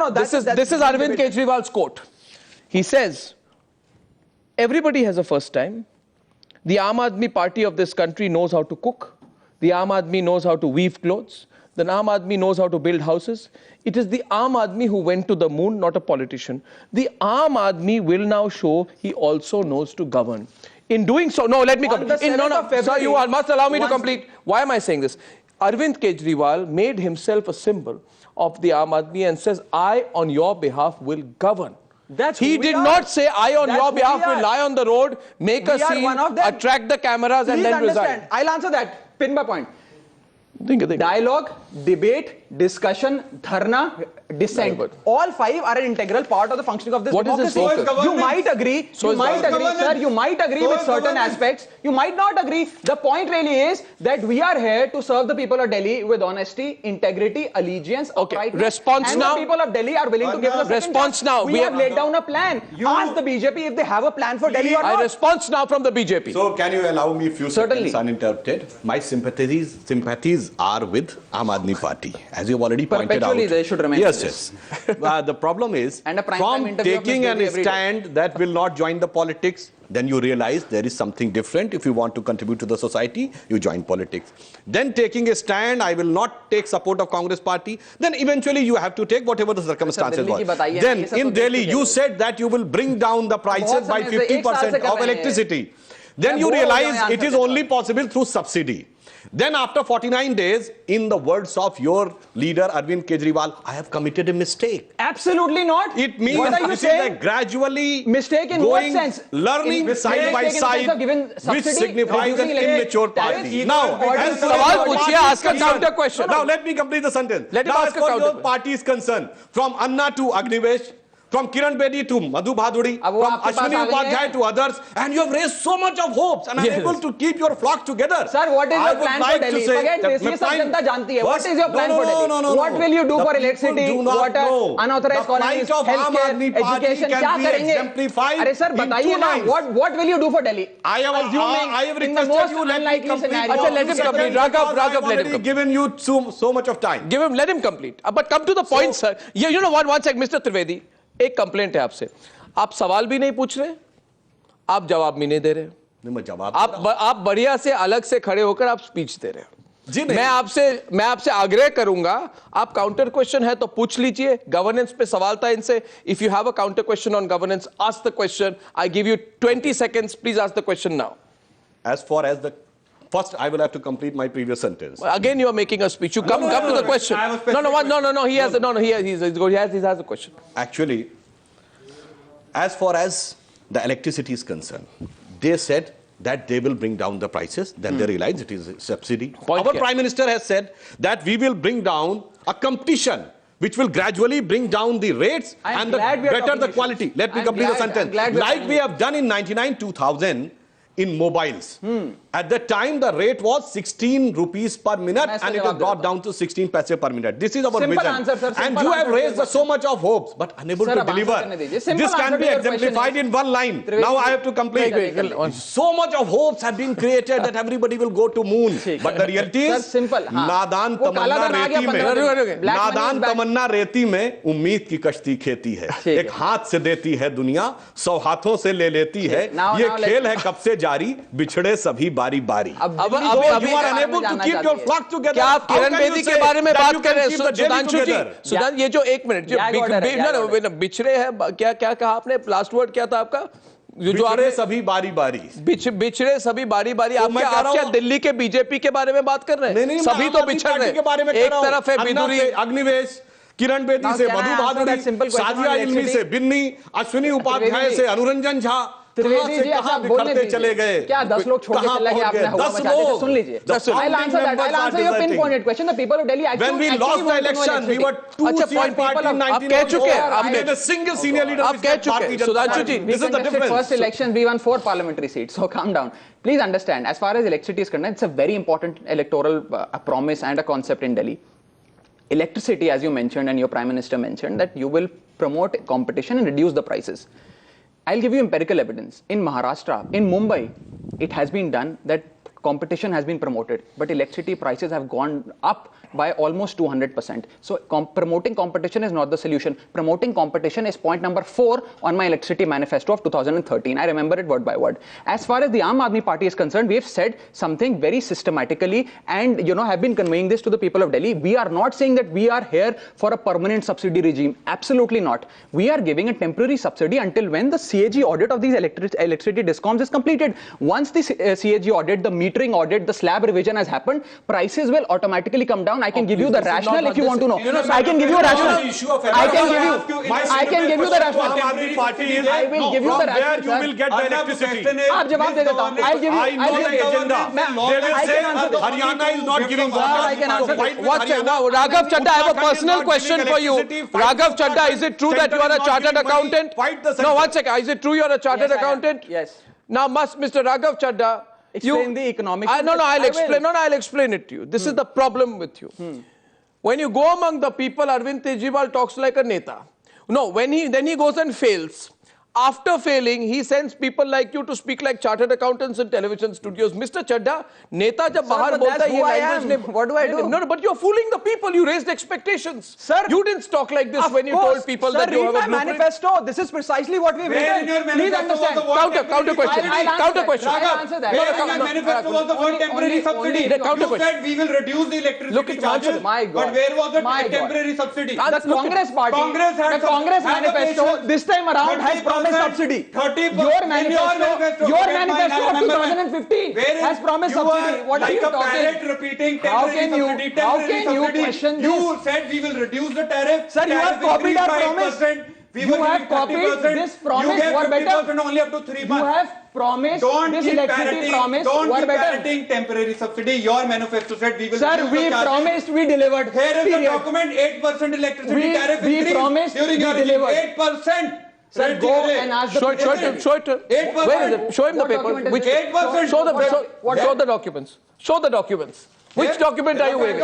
away. This is Arvind Kejriwal's quote. He says, everybody has a first time. The Aam Aadmi Party of this country knows how to cook. The Aam Aadmi knows how to weave clothes. The Aam Aadmi knows how to build houses. It is the Aam Aadmi who went to the moon, not a politician. The Aam Aadmi will now show he also knows to govern. In doing so, no, let me complete. Sir, you must allow me to complete. Why am I saying this? Arvind Kejriwal made himself a symbol of the Aam Aadmi and says, I on your behalf will govern. He did not say, I on your behalf will lie on the road, make a scene, attract the cameras and then resign. I'll answer that. Pin by point. Dialogue, debate, discussion, dharna, dissent. All 5 are an integral part of the functioning of this democracy. You might agree, sir, you might agree with certain aspects. You might not agree. The point really is that we are here to serve the people of Delhi with honesty, integrity, allegiance, uprightness. Response and now. The people of Delhi are willing to give us a response now. We have laid down a plan. Ask the BJP if they have a plan for Delhi or not. A response now from the BJP. So can you allow me a few seconds uninterrupted? My sympathies are with Aam Aadmi Party, as you've already pointed out. They should remain. Yes. The problem is, from taking a stand that will not join the politics, then you realize there is something different. If you want to contribute to the society, you join politics. Then taking a stand, I will not take support of Congress Party, then eventually you have to take whatever the circumstances were. Then in Delhi, you said that you will bring down the prices by 50% of electricity. Then you realize it is only possible through subsidy. Then after 49 days, in the words of your leader Arvind Kejriwal, I have committed a mistake. Absolutely not. It means it is a gradually mistake in going, what sense? Learning side by side, which signifies an immature party. Now, ask a counter question. Now let me complete the sentence. Let him ask as far as your party is concerned, from Anna to Agnivesh, from Kiran Bedi to Madhu Bhaduri, from Ashwini Upadhyay to others, and you have raised so much of hopes and are able to keep your flock together. Sir, what is your plan for Delhi? Forget this. Ye sab janta janti hai. What is your plan for Delhi? What will you do for electricity, water, unauthorized colonies, healthcare, education? Kya karenge? Arey sir, bataiye na. What will you do for Delhi? I have requested you, let me complete. Let him complete. Raghav, let him complete. Given you so much of time. Let him complete. But come to the point, sir. You know what? One sec, Mr. Trivedi. एक complaint है आपसे, आप सवाल भी नहीं पूछ रहे, आप जवाब भी नहीं दे रहे, आप बढ़िया से अलग से खड़े होकर आप स्पीच दे रहे हो। मैं आपसे आग्रह करूंगा, आप काउंटर क्वेश्चन है तो पूछ लीजिए। गवर्नेंस पे सवाल था इनसे। If you have a counter question on governance, ask the question. I give you 20 seconds, please ask the question now. As far as the first, I will have to complete my previous sentence. Again, you are making a speech. You come to the question. No. He has a question. Actually, as far as the electricity is concerned, they said that they will bring down the prices. Then they realized it is a subsidy. Our Prime Minister has said that we will bring down a competition which will gradually bring down the rates and better the quality. Let me complete the sentence. Like we have done in 99-2000 in mobiles. At that time, the rate was 16 rupees per minute and it was brought down to 16 paise per minute. This is our simple vision. Answer, sir. And you have raised so much of hopes, but unable to deliver. This can be exemplified in one line. Now I have to complete. So much of hopes have been created that everybody will go to moon. But the reality is, नादान तमन्ना रेती में उम्मीद की कश्ती खेती है. एक हाथ से देती है दुनिया, 100 हाथों से ले लेती है. ये खेल है कब से जारी, बिछड़े सभी बारी-बारी. अब you are unable to keep your flock together. क्या आप किरण बेदी के बारे में बात कर रहे हैं? सुधांशु जी, सुधांशु ये जो एक मिनट जो बिछड़े हैं, क्या कहा आपने? लास्ट वर्ड क्या था आपका? जो आपने सभी बारी-बारी बिछड़े सभी बारी-बारी. आप क्या दिल्ली के बीजेपी के बारे में बात कर रहे हैं? सभी तो बिछड़ रहे हैं. एक तरफ है बिदुरी, अग्निवेश, किरण बेदी से मधु भादुरी, साजिया इल्मी से बिन्नी, अश्विनी उपाध्याय से अनुरंजन झा. त्रिवेदी जी ऐसा बोलने चले गए क्या 10 लोग छोड़ के चले गए आपने हवा मचा दी. सुन लीजिए, I'll answer that. I'll answer your pinpointed question. The people of Delhi actually when we lost the election we were two CM party in 1994. आप कह चुके हैं, आपने a single senior leader आप कह चुके हैं. सुधांशु जी, this is the difference. First election we won 4 parliamentary seats, so calm down. Please understand, as far as electricity is concerned, it's a very important electoral promise and a concept in Delhi. Electricity, as you mentioned and your Prime Minister mentioned, that you will promote competition and reduce the prices. I'll give you empirical evidence. In Maharashtra, in Mumbai, it has been done that competition has been promoted, but electricity prices have gone up by almost 200%. So promoting competition is not the solution. Promoting competition is point number 4 on my electricity manifesto of 2013. I remember it word by word. As far as the Aam Aadmi Party is concerned, we have said something very systematically and have been conveying this to the people of Delhi. We are not saying that we are here for a permanent subsidy regime. Absolutely not. We are giving a temporary subsidy until when the CAG audit of these electricity discoms is completed. Once the CAG audit, the metering audit, the slab revision has happened, prices will automatically come down. I can give you the rationale if you want to know. I can give you a rationale. I can give you the rationale. I will give you the rationale. You will get the electricity. आप जवाब दे देता हूँ. I'll give you. I know the agenda. They will say Haryana is not giving water. I can answer this. Watch it now. Raghav Chadda, I have a personal question for you. Raghav Chadda, is it true that you are a chartered accountant? No, one second. Is it true you are a chartered accountant? Yes. Now, Mr. Raghav Chadda, explain the economics. I'll explain it to you. This is the problem with you. When you go among the people, Arvind Kejriwal talks like a neta. No, then he goes and fails. After failing, he sends people like you to speak like chartered accountants in television studios. Mr. Chadda, neta jab bahar bolta hai, who I am. What do I do? No, but you're fooling the people. You raised expectations. Sir, you didn't talk like this when you told people that you have a blueprint. manifesto. This is precisely what we've written. Please understand. Counter question. Counter question. I'll answer that. Where in your manifesto was the word temporary subsidy? You said we will reduce the electricity charges. My God. But where was the temporary subsidy? The Congress party, the Congress manifesto this time around has promised subsidy. Your manifesto of 2015 has promised subsidy. What are you talking? Repeating How can you question this? You said we will reduce the tariff. Sir, you have copied our promise. You have copied this promise. What better? Only up to 3 months. You have promised this electricity promise. Don't What keep better? parroting temporary subsidy. Your manifesto said we will. Sir, we promised, we delivered. Here is the document. 8% electricity tariff increase. We promised, during we your delivered. 8%. Sir, go and ask the Show it. 8%. Where is it? Show him the What paper. document is Which it? 8%. Show the documents. Show the documents. Which document are you waving?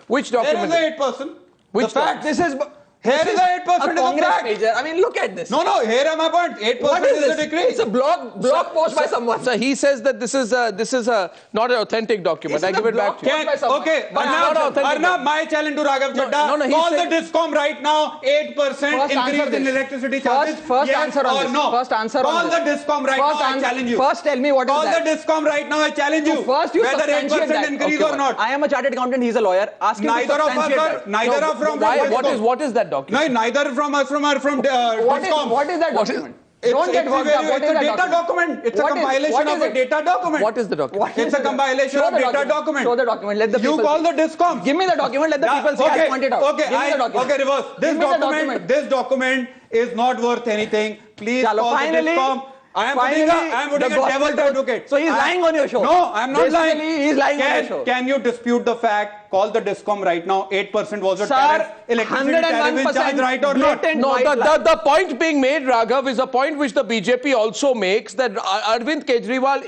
Which document? There is the 8%. Which the fact, one? this is. Here is the 8% is the fact. major. I mean, look at this. No, here are my point. 8% What is the this? decree. It's a blog post by someone. So he says that this is not an authentic document. I give it back to you. Okay, Arnab, my challenge to Raghav Chadda. Call the DISCOM right now. 8% increase in electricity charges. First answer on this. No. First answer Call on this. the DISCOM right now. I challenge you. First, tell me what is that. Call the DISCOM right now. I challenge you. First, you whether 8% increase or not. I am a chartered accountant. He's a lawyer. Ask him to substantiate that. Neither are from. What is that document? No, neither from us from DISCOM. What is that document? Don't get worked up. What is a data document. It's a compilation of a data document. What is the document? It's a compilation of data document. Show the document. Let the people. You call the DISCOM. Give me the document. Let the people see. I point it out. Okay. Give me the document. Okay. Reverse. This document is not worth anything. Please call the DISCOM. I am putting a devil's advocate. So he's lying on your show. No, I am not lying. He's lying on your show. Can you dispute the fact call the DISCOM right now. 8% was a tariff. Electricity tariff is charged, right or not? No, the point being made, Raghav, is a point which the BJP also makes, that Arvind Kejriwal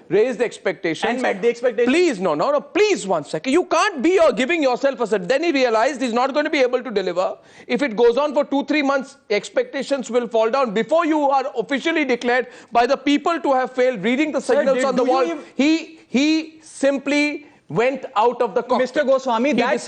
raised expectations. And met the expectations. Please, no, please, 1 second. You can't be giving yourself a set. Then he realized he's not going to be able to deliver. If it goes on for 2-3 months, expectations will fall down. Before you are officially declared by the people to have failed, reading the signals on the wall, he simply went out of the cockpit. Mr. Goswami, that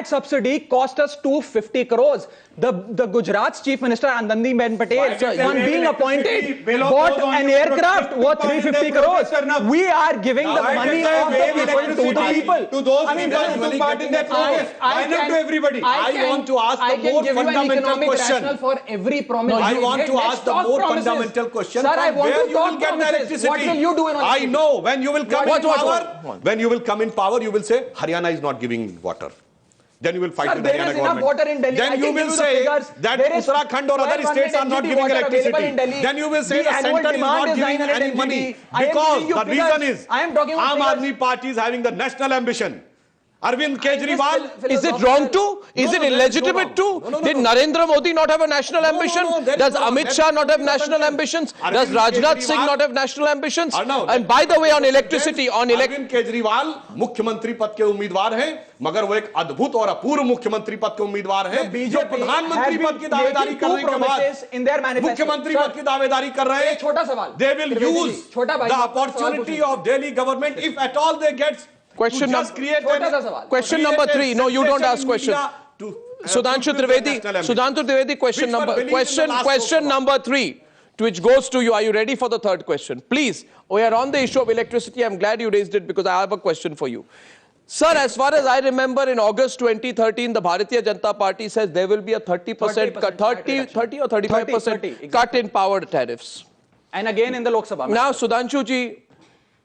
subsidy cost us 250 crores. The Gujarat's Chief Minister Anandiben Patel, on being appointed, bought an aircraft worth 350 crores. We are giving the money of the people to the people. To those people who took part in that process. Why not to everybody? I want to ask the more fundamental question. For every promise. No, I want to ask the more fundamental question. Sir, I want where to you will talk get the electricity. What will you do in I know when you will come in power. When you will come in power, you will say Haryana is not giving water. Then you will fight with the Haryana government. There is enough water in Delhi. Then you will say that Uttarakhand or other states are not giving electricity. Then you will say the center is not giving any money. Because the reason is Aam Aadmi Party is having the national ambition. Arvind Kejriwal, is it wrong to? Is it illegitimate to? Did Narendra Modi not have a national ambition? Does Amit Shah not have national ambitions? Does Rajnath Singh not have national ambitions? And by the way, on electricity, Arvind Kejriwal मुख्यमंत्री पद के उम्मीदवार हैं, मगर वो एक अद्भुत और अपूर्व मुख्यमंत्री पद के उम्मीदवार हैं, जो प्रधानमंत्री पद की दावेदारी करने के बाद मुख्यमंत्री पद की दावेदारी कर रहे हैं. छोटा सवाल. They will use the opportunity of Delhi government, if at all they get. Question number 3. No, you don't ask questions. Sudhanshu Trivedi, question number 3, which goes to you. Are you ready for the third question? Please. We are on the issue of electricity. I'm glad you raised it because I have a question for you. Sir, as far as I remember, in August 2013, the Bharatiya Janata Party says there will be a 30% cut, 30 or 35% cut in power tariffs. And again in the Lok Sabha. Now, Sudhanshu ji,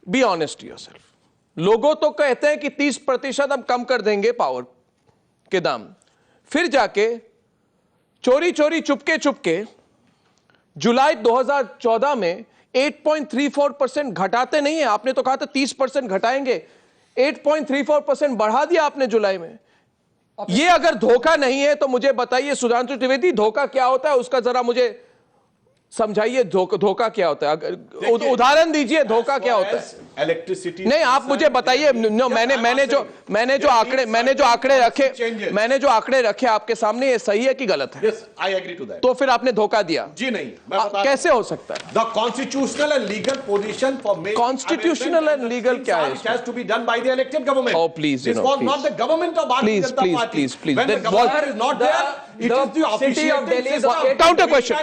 be honest to yourself. लोगों तो कहते हैं कि 30% हम कम कर देंगे power के दाम, फिर जाके चोरी चोरी चुपके चुपके जुलाई 2014 में 8.34% घटाते नहीं है. आपने तो कहा था 30% घटाएंगे, 8.34% बढ़ा दिया आपने जुलाई में. ये अगर धोखा नहीं है तो मुझे बताइए सुधांशु त्रिवेदी, धोखा क्या होता है उसका जरा मुझे समझाइए. धोखा क्या होता है, उदाहरण दीजिए. धोखा क्या होता है? इलेक्ट्रिसिटी नहीं, आप मुझे बताइए. मैंने जो आंकड़े रखे आपके सामने, ये सही है कि गलत है? Yes, I agree to that. तो फिर आपने धोखा दिया? जी नहीं. कैसे हो सकता है? The constitutional and legal position for constitutional and legal क्या है? It has to be done by the elected government. Oh please, this was not the government of Bharatiya Janata Party. Please. When the government is not there, it is the official. Counter question.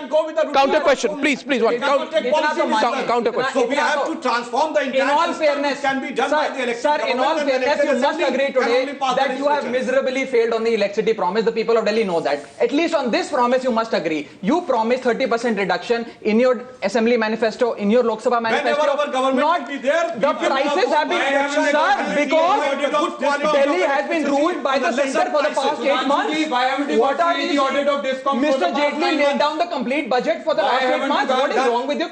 Please. Counter question. So we have to transform the entire system. It can be done by the elected government. In all fairness, you must agree today that you have miserably failed on the electricity promise. The people of Delhi know that. At least on this promise, you must agree. You promised 30% reduction in your assembly manifesto, in your Lok Sabha manifesto. Whenever our government will be there, the prices have been, sir, because Delhi has been ruled by the center for the past 8 months. What are these? Mr. Jaitley laid down the complete budget for the last 8 months. What is wrong with you?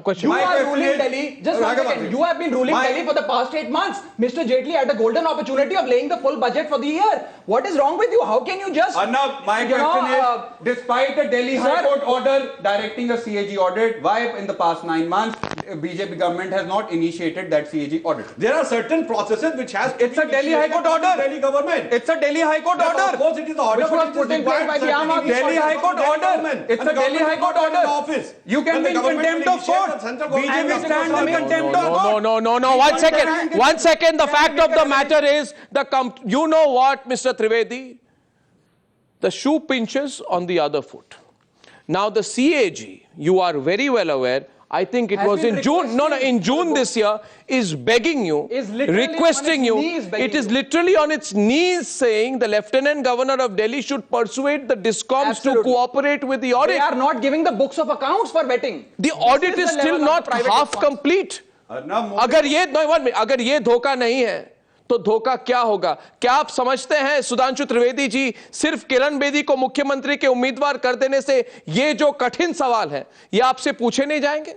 Question. You are ruling Delhi. Just 1 second. You have been ruling Delhi for the past 8 months. Mr. Jaitley had a golden opportunity of laying the full budget for the year. What is wrong with you? How can you just... Arnab, my question is, despite the Delhi High Court order directing a CAG audit, why in the past 9 months, BJP government has not initiated that CAG audit? There are certain processes which has... It's a Delhi High Court order. Delhi government. It's a Delhi High Court order. Of course, it is the order. Which was put in place by the Aam Aadmi Delhi High Court order. It's a Delhi High Court order. Office. You can be in contempt of court. BJP stands in contempt of court. No. 1 second. 1 second. The fact of the matter is, you know what, Mr. Trivedi? The shoe pinches on the other foot. Now the CAG, you are very well aware, I think it was in June, in June this year, is begging you, requesting you. It is literally on its knees saying the Lieutenant Governor of Delhi should persuade the DISCOMs to cooperate with the audit. They are not giving the books of accounts for vetting. The audit is still not half complete. अगर ये धोखा नहीं है, तो धोखा क्या होगा? क्या आप समझते हैं सुधांशु त्रिवेदी जी, सिर्फ किरण बेदी को मुख्यमंत्री के उम्मीदवार कर देने से ये जो कठिन सवाल है, ये आपसे पूछे नहीं जाएंगे?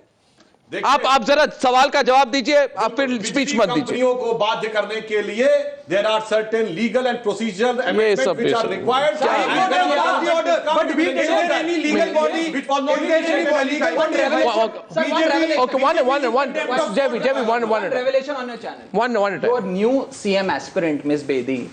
आप जरा सवाल का जवाब दीजिए, आप फिर स्पीच मत दीजिए। कंपनियों को बाध्य करने के लिए there are certain legal and procedural amendments which are required, but we didn't get any legal body which was not one revelation on your channel. One. Your new CM aspirant, Ms. Bedi,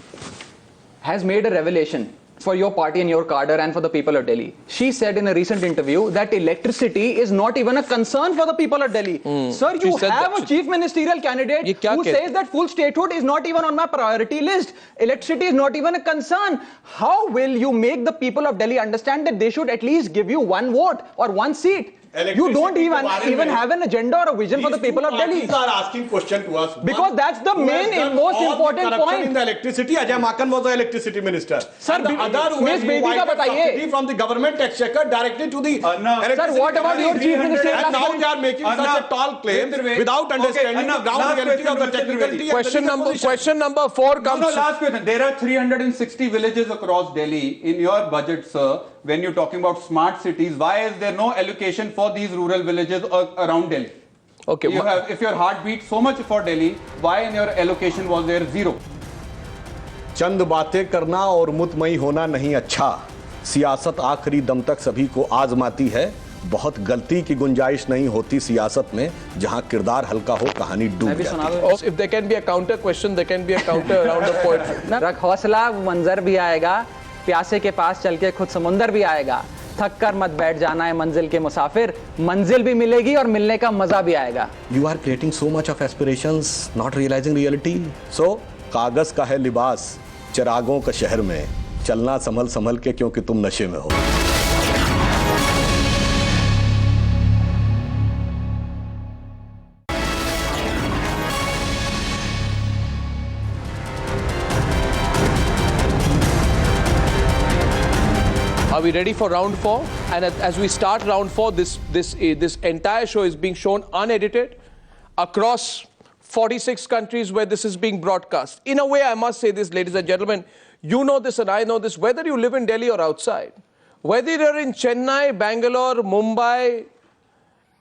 has made a revelation for your party and your cadre and for the people of Delhi. She said in a recent interview that electricity is not even a concern for the people of Delhi. Sir, you have a chief ministerial candidate who says that full statehood is not even on my priority list. Electricity is not even a concern. How will you make the people of Delhi understand that they should at least give you one vote or one seat? You don't even have an agenda or a vision for the people of Delhi. These are asking question to us. Because that's the main and most important point. In the electricity, Ajay Maken was the electricity minister. Sir, and the other who has provided from the government exchequer directly to the Sir, what about your chief minister? And now they are making such a tall claim without understanding the ground reality of the technicality. Question number 4 comes. No, last question. There are 360 villages across Delhi. In your budget, sir, when you're talking about smart cities, why is there no allocation for these rural villages around Delhi? Okay. If your heart beats so much for Delhi, why in your allocation was there zero? चंद बातें करना और मुतमई होना नहीं अच्छा, सियासत आखिरी दम तक सभी को आजमाती है, बहुत गलती की गुंजाइश नहीं होती सियासत में, जहां किरदार हल्का हो कहानी डूब जाती है। If there can be a counter question, there can be a counter round of poetry. रख हौसला, मंजर भी आएगा, प्यासे के पास चल के खुद समुंदर भी आएगा, थक कर मत बैठ जाना है मंजिल के मुसाफिर, मंजिल भी मिलेगी और मिलने का मजा भी आएगा। You are creating so much of aspirations, not realizing reality. So कागज का है लिबास, चिरागों का शहर में, चलना संभल संभल के क्योंकि तुम नशे में हो। Are we ready for round 4? And as we start round 4, this entire show is being shown unedited across 46 countries where this is being broadcast. In a way, I must say this, ladies and gentlemen, you know this and I know this, whether you live in Delhi or outside, whether you're in Chennai, Bangalore, Mumbai,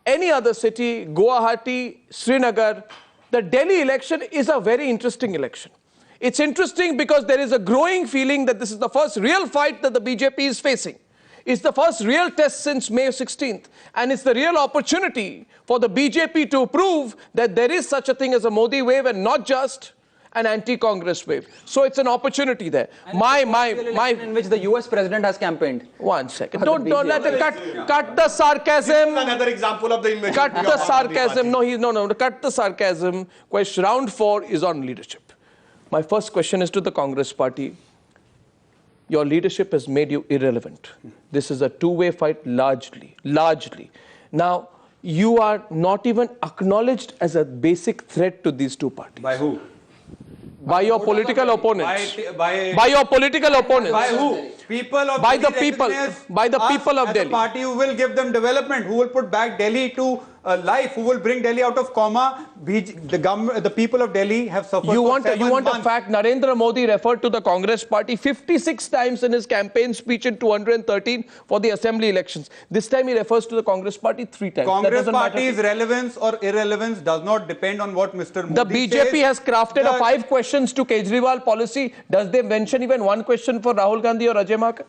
any other city, Guwahati, Srinagar, the Delhi election is a very interesting election. It's interesting because there is a growing feeling that this is the first real fight that the BJP is facing. It's the first real test since May 16th. And it's the real opportunity for the BJP to prove that there is such a thing as a Modi wave and not just an anti-Congress wave. So it's an opportunity there. In which the US president has campaigned. One second. Don't let it cut the sarcasm. Another example of the invasion. Cut the sarcasm. No. Cut the sarcasm. Question round 4 is on leadership. My first question is to the Congress party. Your leadership has made you irrelevant. This is a two-way fight largely. Now, you are not even acknowledged as a basic threat to these two parties. By who? By your political opponents. By your political opponents. By who? People of by Delhi the people. By the people of Delhi. A party who will give them development, who will put back Delhi to life, who will bring Delhi out of coma. The people of Delhi have suffered. You want a fact? Narendra Modi referred to the Congress party 56 times in his campaign speech in 213 for the assembly elections. This time he refers to the Congress party 3 times. Congress party's relevance or irrelevance does not depend on what Mr. Modi The BJP has crafted a 5 questions to Kejriwal policy. Does they mention even one question for Rahul Gandhi or Ajay Maken?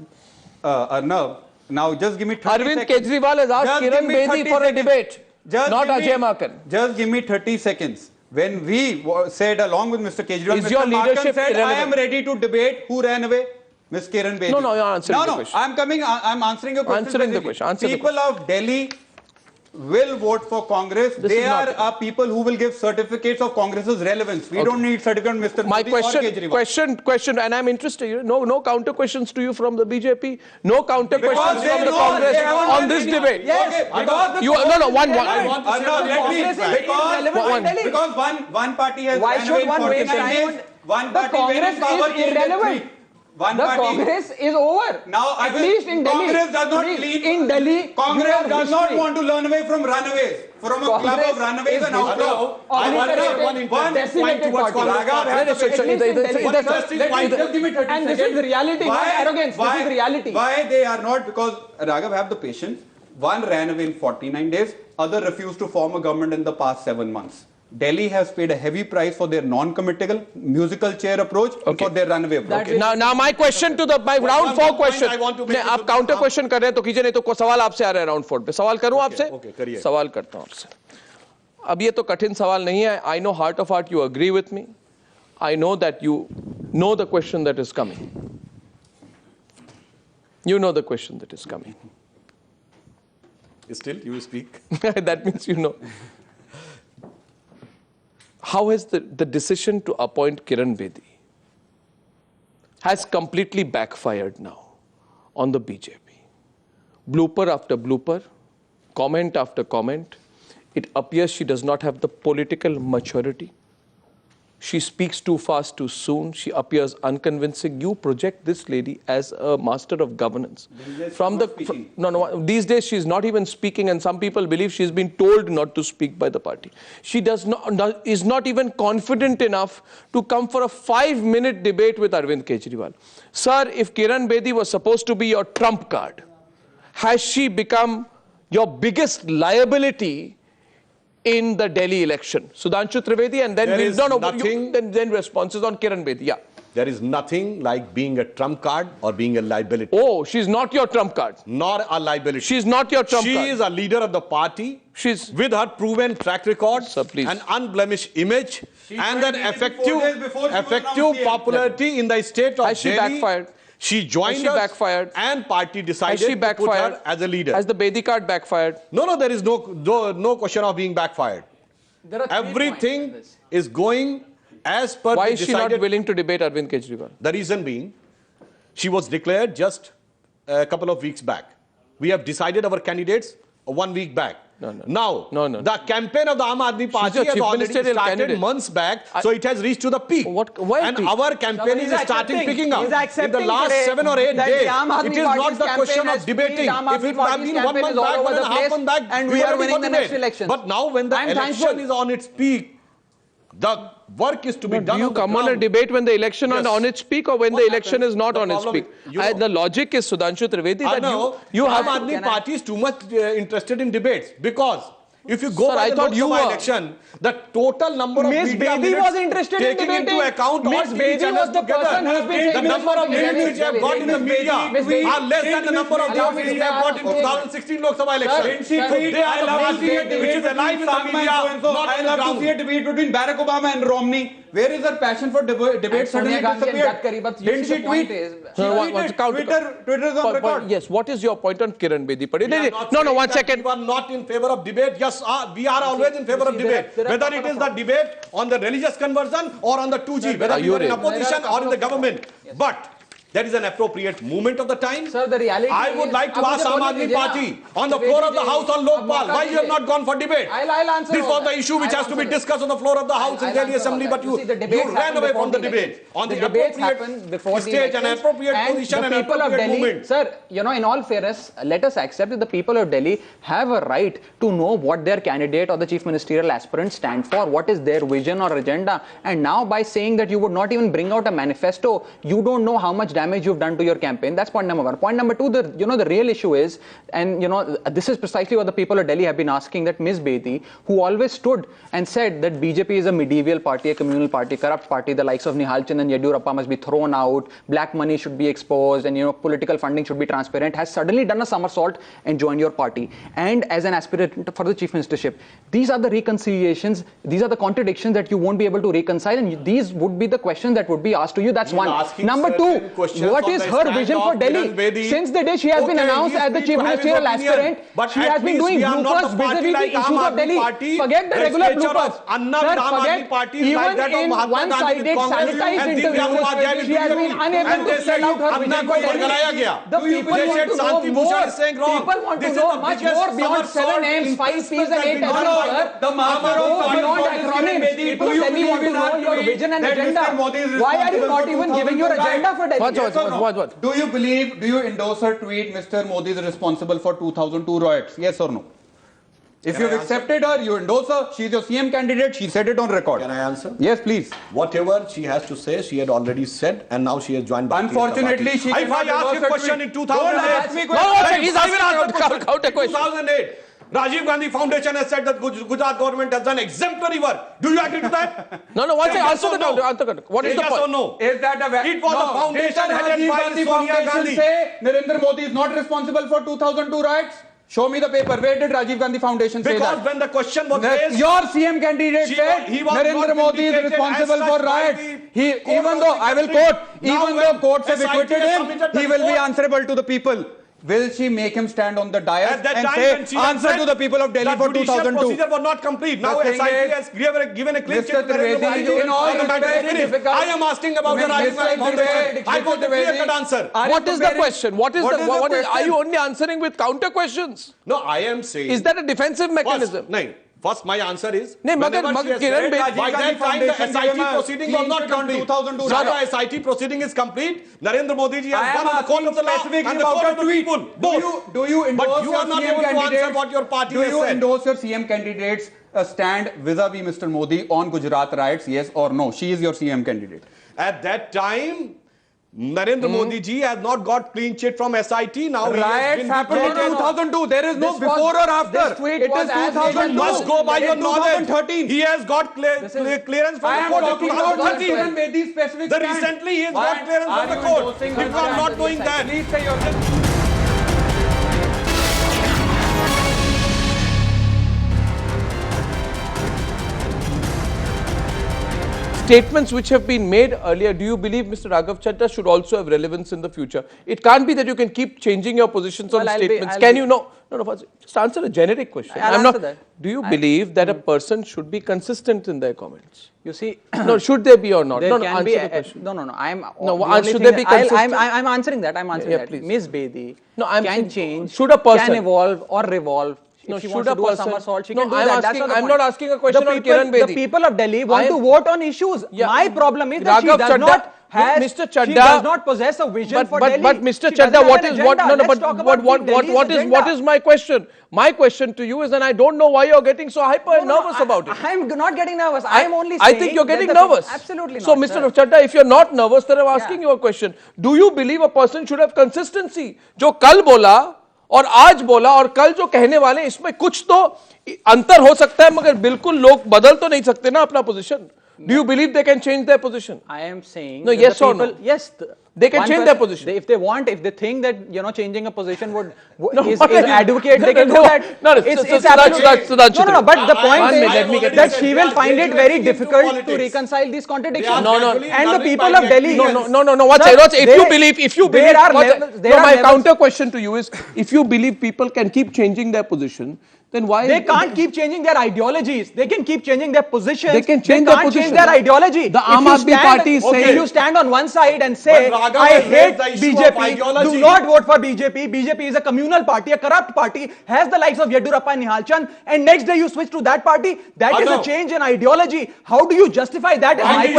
Arnab, now just give me 30 Arvind seconds. Kejriwal has asked Kiran Bedi for a debate. Not Ajay Maken. Just give me 30 seconds. When we said along with Mr. Kejriwal, Is Mr. your Maken leadership said, I am irrelevant? ready to debate. Who ran away? Ms. Kiran Bedi. No, you're answering the question. I'm answering your question. Answering the question. People of Delhi will vote for Congress. They are people who will give certificates of Congress's relevance. We don't need certificate, Mr. My Modi or Kejriwal. question, and I'm interested. No counter questions to you from the BJP. No counter questions from the Congress on this debate. Yes, because one party has Why should one waste time? The Congress is irrelevant. The Congress is over. Now, at least in Delhi. Congress does not lead. In Delhi, Congress does not want to learn away from runaways. From a club of runaways and outlaws. I want one decimated towards And this is reality, not arrogance. This is reality. Why they are not? Because Raghav, have the patience. One ran away in 49 days. Other refused to form a government in the past 7 months. Delhi has paid a heavy price for their non-committal musical chair approach and for their runaway approach. Now my question to my round 4 question. I want to make आप counter question कर रहे हैं तो कीजिए, नहीं तो सवाल आपसे आ रहा है round 4 पे. सवाल करूं आपसे? करिए. सवाल करता हूं आपसे. अब ये तो कठिन सवाल नहीं है. I know heart of heart you agree with me. I know that you know the question that is coming. You know the question that is coming. Still, you speak. That means you know. How has the decision to appoint Kiran Bedi has completely backfired now on the BJP? Blooper after blooper, comment after comment. It appears she does not have the political maturity. She speaks too fast, too soon. She appears unconvincing. You project this lady as a master of governance. These days she's not even speaking, and some people believe she's been told not to speak by the party. She is not even confident enough to come for a 5-minute debate with Arvind Kejriwal. Sir, if Kiran Bedi was supposed to be your trump card, has she become your biggest liability in the Delhi election? Sudhanshu Trivedi, and then then responses on Kiran Bedi. Yeah. There is nothing like being a trump card or being a liability. Oh, she's not your trump card. Nor a liability. She's not your trump card. She is a leader of the party. She's with her proven track record, an unblemished image, and an effective popularity in the state of Delhi. Has she backfired? She joined us, backfired? And party decided to put her as a leader. Has the Bedi card backfired? No, there is no question of being backfired. Everything is going as per. Why is she not willing to debate Arvind Kejriwal? The reason being, she was declared just a couple of weeks back. We have decided our candidates 1 week back. No. The campaign of the Aam Aadmi Party has already started months back, so it has reached to the peak. And our campaign is starting picking up. In the last 7 or 8 days, it is not the question of debating. If it would have been 1 month back, 1.5 months back, and we are winning the next election. But now when the election is on its peak, the work is to be done. Do you come on a debate when the election is on its peak, or when the election is not on its peak? The logic is, Sudhanshu Trivedi, that you have... Aam Aadmi Party is too much interested in debates, because if you go by the Lok Sabha election, the total number of media minutes taking into account all TV channels together, the number of minutes which have got in the media are less than the number of jobs which they have got in 2016 Lok Sabha election. So they are the party which is alive in the media, not on the ground. I love to see a debate between Barack Obama and Romney. Where is her passion for debate? Suddenly disappeared. Didn't she tweet? Twitter is on record. Yes, what is your point on Kiran Bedi? No, 1 second. We are not in favor of debate. Yes, we are always in favor of debate. Whether it is the debate on the religious conversion or on the 2G, whether you are in opposition or in the government. But that is an appropriate moment of the time. Sir, the reality I would like to ask Aam Aadmi Party on the floor of the House on Lokpal, why you have not gone for debate? I'll answer. This was the issue which has to be discussed on the floor of the House in Delhi Assembly, but you ran away from the debate. On the appropriate stage, an appropriate position, and appropriate moment. Sir, in all fairness, let us accept that the people of Delhi have a right to know what their candidate or the chief ministerial aspirant stand for, what is their vision or agenda. And now by saying that you would not even bring out a manifesto, you don't know how much damage you've done to your campaign. That's point number 1. Point number 2, the real issue is, and this is precisely what the people of Delhi have been asking, that Ms. Bedi, who always stood and said that BJP is a medieval party, a communal party, corrupt party, the likes of Nihal Chand and Yediyurappa must be thrown out, black money should be exposed, and political funding should be transparent, has suddenly done a somersault and joined your party. And as an aspirant for the chief ministership, these are the reconciliations, these are the contradictions that you won't be able to reconcile, and these would be the questions that would be asked to you. That's one. Number 2, what is her vision for Delhi? Since the day she has been announced as the chief ministerial aspirant, she has been doing bloopers vis-a-vis the issues of Delhi. Forget the regular bloopers. Sir, forget even in one-sided sanitized interviews, she has been unable to spell out her vision for Delhi. The people want to know more. People want to know much more beyond 7 M's, 5 P's and 8 F's. The master of beyond acronyms. People Delhi want to know your vision and agenda. Why are you not even giving your agenda for Delhi? What? Do you endorse her tweet, Mr. Modi is responsible for 2002 riots? Yes or no? If you've accepted her, you endorse her, she's your CM candidate, she said it on record. Can I answer? Yes, please. Whatever she has to say, she had already said, and now she has joined back. Unfortunately, she if I ask you a question in 2008, he's asking counter question. 2008, Rajiv Gandhi Foundation has said that Gujarat government has done exemplary work. Do you agree to that? No, one second. Answer the counter. What is the point? Yes or no? Is that a It was a foundation headed by Sonia Gandhi. Say Narendra Modi is not responsible for 2002 riots? Show me the paper. Where did Rajiv Gandhi Foundation say that? Because when the question was raised, your CM candidate said Narendra Modi is responsible for riots. Even though, I will quote, even though courts have acquitted him, he will be answerable to the people. Will she make him stand on the dais and say, answer to the people of Delhi for 2002? The procedure was not complete. Now SIT has given a clean check. I am asking about the Rajiv Gandhi Foundation. I want a clear-cut answer. What is the question? Are you only answering with counter questions? No, I am saying. Is that a defensive mechanism? No. First, my answer is, Kiran Bedi, by that time the SIT proceeding was not complete. Now the SIT proceeding is complete. Narendra Modi ji has done the court of the law and the court of the people. Both. Do you endorse but you are not able to answer what your party has said. Do you endorse your CM candidate's stand vis-a-vis Mr. Modi on Gujarat riots, yes or no? She is your CM candidate. At that time, Narendra Modi ji has not got clean chit from SIT. Now riots happened in 2002. There is no before or after. It is 2002. You must go by your knowledge. He has got clearance from the court in 2013. Recently he has got clearance from the court. If you are not doing that, please say your... Statements which have been made earlier, do you believe Mr. Raghav Chadda should also have relevance in the future? It can't be that you can keep changing your positions on statements. No, just answer a generic question. Do you believe that a person should be consistent in their comments? You see, no, should they be or not? There no, can be the question. Should they be consistent? I'm answering that. Please. Ms. Bedi can change, should a person can evolve or revolve. No, if she wants to do a somersault, she can do that. I'm not asking a question on Kiran Bedi. The people of Delhi want to vote on issues. My problem is that she does not have, Mr. Chadda, she does not possess a vision for Delhi. But Mr. Chadda, what is my question? My question to you is, and I don't know why you're getting so hyper nervous about it. I'm not getting nervous. I'm only saying. I think you're getting nervous. Absolutely not. So, Mr. Chadda, if you're not nervous, then I'm asking you a question. Do you believe a person should have consistency? जो कल बोला और आज बोला और कल जो कहने वाले, इसमें कुछ तो अंतर हो सकता है, मगर बिल्कुल लोग बदल तो नहीं सकते ना अपना position. Do you believe they can change their position? I am saying no, yes or no? Yes, they can change their position. If they want, if they think that changing a position is advocate, they can do that. But the point is that she will find it very difficult to reconcile these contradictions. And the people of Delhi. If you believe, my counter question to you is, if you believe people can keep changing their position, then why they can't keep changing their ideologies? They can keep changing their positions. They can change their position. Change their ideology. The Aam Aadmi Party is saying, if you stand on one side and say, I hate BJP, do not vote for BJP. BJP is a communal party, a corrupt party, has the likes of Yedurappa and Nihal Chand, and next day you switch to that party. That is a change in ideology. How do you justify that? I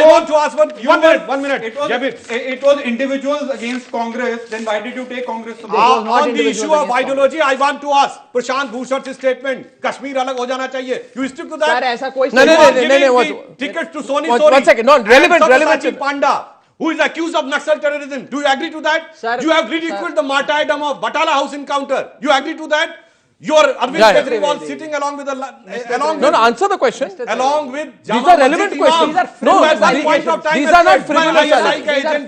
want to ask one minute. It was individuals against Congress. Then why did you take Congress to on the issue of ideology? I want to ask. Prashant Bhushan statement Kashmir अलग हो जाना चाहिए you stick to that sir ऐसा कोई नहीं ticket to Soni Sori 1 second non relevant Panda who is accused of Naxal terrorism do you agree to that sir, you have ridiculed the martyrdom of Batala House encounter you agree to that your Arvind Kejriwal sitting along with answer the question along with these are relevant questions these are not frivolous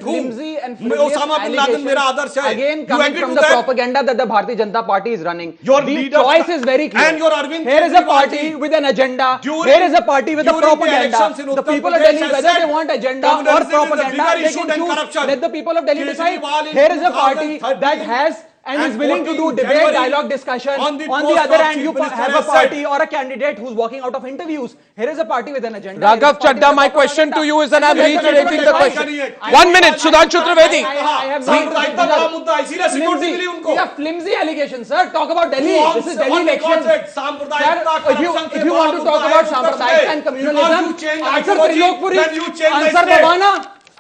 flimsy and Osama bin Laden mera adarsh hai again coming from the propaganda that the Bharatiya Janata Party is running the choice is very clear and your Arvind here is a party with an agenda here is a party with a propaganda the people of Delhi whether they want agenda or propaganda they can choose let the people of Delhi decide here is a party that has and is willing to do debate, dialogue, discussion. On the other hand, you have a party or a candidate who's walking out of interviews. Here is a party with an agenda. Raghav Chadda, my question to you is, and I'm reiterating the question. 1 minute, Sudhanshu Trivedi. These are flimsy allegations, sir. Talk about Delhi. This is Delhi elections. Sir, if you want to talk about Sampradayik and communalism, answer Trilokpuri, answer Babana.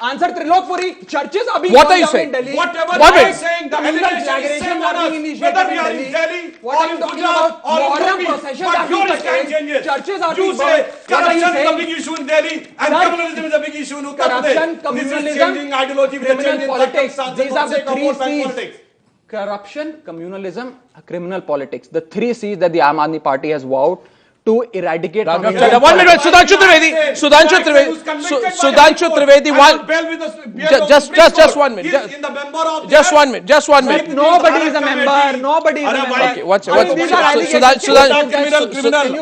Answer Trilokpuri. Churches are being What are you burned down saying? in Delhi. Whatever What you is- are saying, the allegation is same on us. Whether we are in Delhi What are or you in talking Gujarat about? or in Moharram UP. processions But are being your stand curtailed. changes. Churches are You being say burned. What are you corruption is a saying? big issue in Delhi and Sir, communalism is a big issue in Uttar corruption, Pradesh. This communalism, is changing ideology with the criminal change in politics. circumstances These for are the sake of three vote bank C's. politics. Corruption, communalism, criminal politics. The three C's that the Aam Aadmi Party has vowed to eradicate from Raghav Indian Chadda, 1 minute, Sudhanshu Trivedi, Sudhanshu Trivedi, Sudhanshu Trivedi, just 1 minute, just 1 minute, just 1 minute. Nobody is a member. Nobody is a member. Okay, what's criminal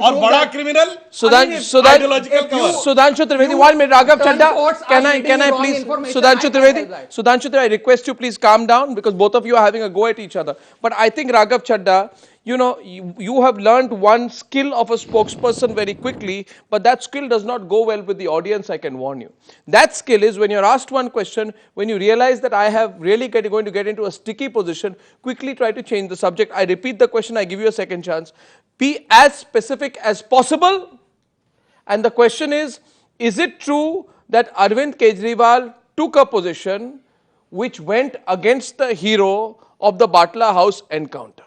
or bada criminal? Sudhanshu Trivedi, 1 minute. Raghav Chadda, can I please, Sudhanshu Trivedi, I request you please calm down because both of you are having a go at each other. But I think Raghav Chadda, you know, you have learned one skill of a spokesperson very quickly, but that skill does not go well with the audience, I can warn you. That skill is when you're asked one question, when you realize that I have really going to get into a sticky position, quickly try to change the subject. I repeat the question, I give you a second chance. Be as specific as possible. And the question is it true that Arvind Kejriwal took a position which went against the hero of the Batla House encounter?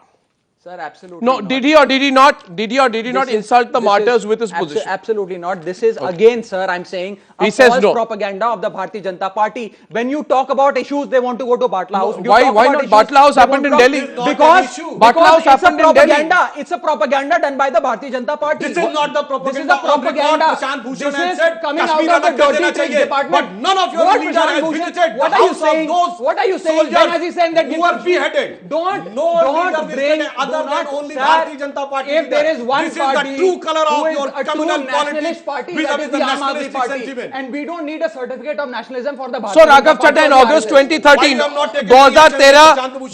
Sir, absolutely No, not. did he or did he not insult the martyrs with his position? Absolutely not. This is again, sir, I'm saying He a says false no. propaganda of the Bharatiya Janata Party. When you talk about issues, they want to go to Batla House. You Why talk about not? issues, Batla House they happened want in to- Delhi. Because Batla House happened in Delhi. It's a propaganda done by the Bharatiya Janata Party. This is not the propaganda. This is the propaganda. Prashant Bhushan This had is said coming Kashmir out of the alag dirty kar dena tricks chahiye. department. But none of your What, media Prashant has Bhushan? visited What the are you house of saying? those What are you saying? soldiers When has he said that who were beheaded? Don't leader bring visited other do than not, only sir, Bharatiya Janata Party if leader. there is one This party is the true color who of is your a communal true politics nationalist party, that vis-a-vis is the the Aam Aadmi nationalistic Party, sentiment. and we don't need a certificate of nationalism for the Bharatiya So Janata Raghav Party Chadda in or August RSS. 2013, Why you have not taken any action,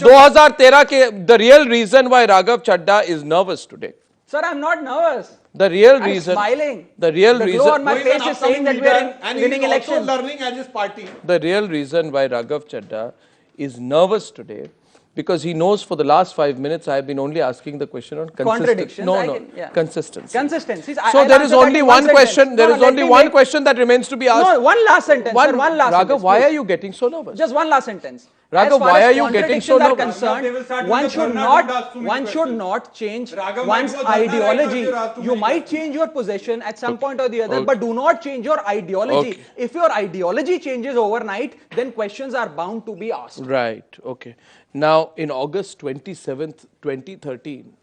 2013 the real reason why Raghav Chadda is nervous today. Sir, I'm not nervous. The real I'm reason, smiling. the real The reason, glow on my Who is an face is saying that upcoming we are leader and winning he is also elections. learning as his party. the real reason why Raghav Chadda is nervous today, because he knows for the last 5 minutes I have been only asking the question on consistency. Contradictions, Consistency. Consistencies. So there is only one question. There is only one question that remains to be asked. No, one last sentence. Sir, one last Raghav, sentence. why please. are you getting so nervous? Just one last sentence. Raghav, As far why as are you getting so contradictions are nervous? They will start concerned, with one the should Dharna not Gunda, too many one should questions. not change Raghav, one's why because Dharna ideology. Gunda, too You many might questions. change your position at some point or the other, Okay. but do not change your ideology. Okay. If your ideology changes overnight, then questions are bound to be asked. Right, okay. Now, in August 27th, 2013,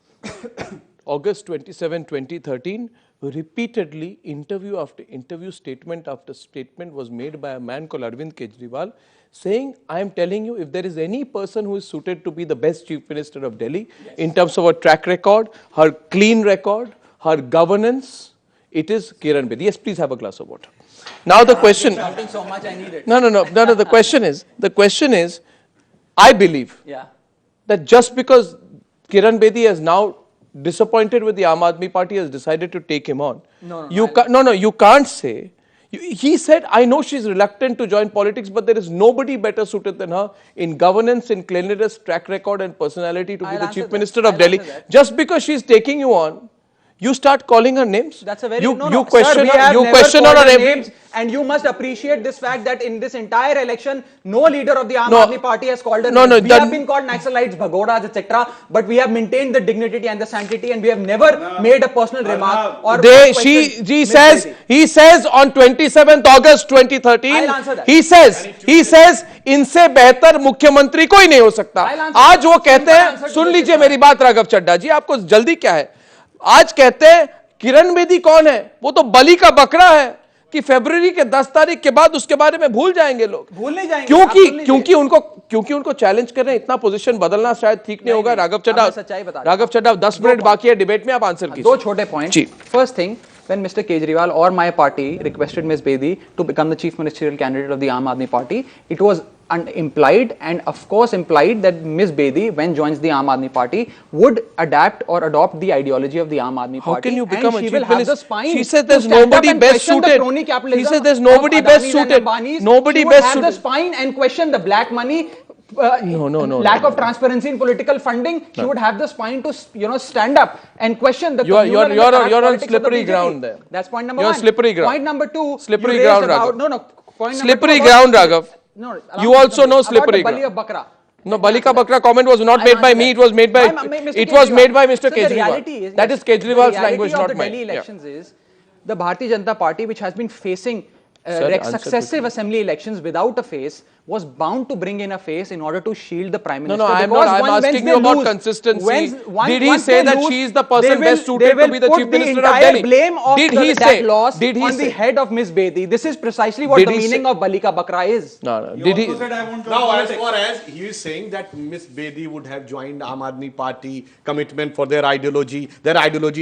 August 27, 2013, repeatedly interview after interview, statement after statement was made by a man called Arvind Kejriwal saying, I am telling you, if there is any person who is suited to be the best chief minister of Delhi in terms of her track record, her clean record, her governance, it is Kiran Bedi. Yes, please have a glass of water. Now the question, Shouting so much, I need it. no, the question is, I believe Yeah. that just because Kiran Bedi is now disappointed with the Aam Aadmi Party, has decided to take him on. You can't say. He said, I know she's reluctant to join politics, but there is nobody better suited than her in governance, in cleanliness, track record and personality to be I'll the answer chief that. minister of I'll Delhi. answer that. Just because she's taking you on, you start calling her names. That's a very you no. question Sir, we her, have you never question called her her on every. names, and you must appreciate this fact that in this entire election, no leader of the Aam No. Aadmi Party has called her No, names. no, We that- have been called Naxalites, Bhagodas, etc., but we have maintained the dignity and the sanctity, and we have never made a personal remark or questioned Ms. Bedi. He says on 27th August 2013, I'll answer that. he says इनसे बेहतर मुख्यमंत्री कोई नहीं हो सकता. I'll answer आज that. वो कहते Simple हैं, answer to सुन this लीजिए is मेरी बात राघव चड्डा जी, आपको जल्दी क्या है? आज कहते हैं किरण बेदी कौन है? वो तो बलि का बकरा है कि फरवरी के 10 तारीख के बाद उसके बारे में भूल जाएंगे लोग. भूल नहीं जाएंगे. आप सुन लीजिए. क्योंकि उनको चैलेंज कर रहे हैं, इतना पोजीशन बदलना शायद ठीक नहीं होगा. राघव सच्चाई बता चड्डा, 10 मिनट बाकी है डिबेट में, आप आंसर कीजिए. दो छोटे point. First thing, when Mr. Kejriwal or my party requested Ms. Bedi to become the chief ministerial candidate of the Aam Aadmi Party, it was implied and of course implied that Ms. Bedi, when joins the Aam Aadmi Party, would adapt or adopt the ideology of the Aam Aadmi Party. How can you become a and she chief will have minister? the spine. She said to there's stand up nobody and best question the suited. crony capitalism She said there's nobody of best Adanis suited. and Ambanis. Nobody She would best have the suited. spine and question the black money. No. Lack of transparency in political funding. She would have the spine to stand up and question the. You're communal and the on class politics of the slippery BJP. ground there. That's point number You're one. slippery ground. Point number two. Slippery you raised ground, about, Raghav. No. Slippery ground, Raghav. No, you also know slippery ground. No, Bali ka Bakra comment was not made by me. It was made by Mr. Kejriwal. That is Kejriwal's language, not mine. The Delhi elections is the Bharatiya Janata Party, which has been facing successive assembly elections without a face, was bound to bring in a face in order to shield the Prime Minister. No, I'm asking you about consistency. Did he say that she is the person best suited to be the Chief Minister of Delhi? Blame of that loss on the head of Miss Bedi. This is precisely what the meaning of Bali ka Bakra is. No. Did he? Now, as far as he is saying that Miss Bedi would have joined Aam Aadmi Party, commitment for their ideology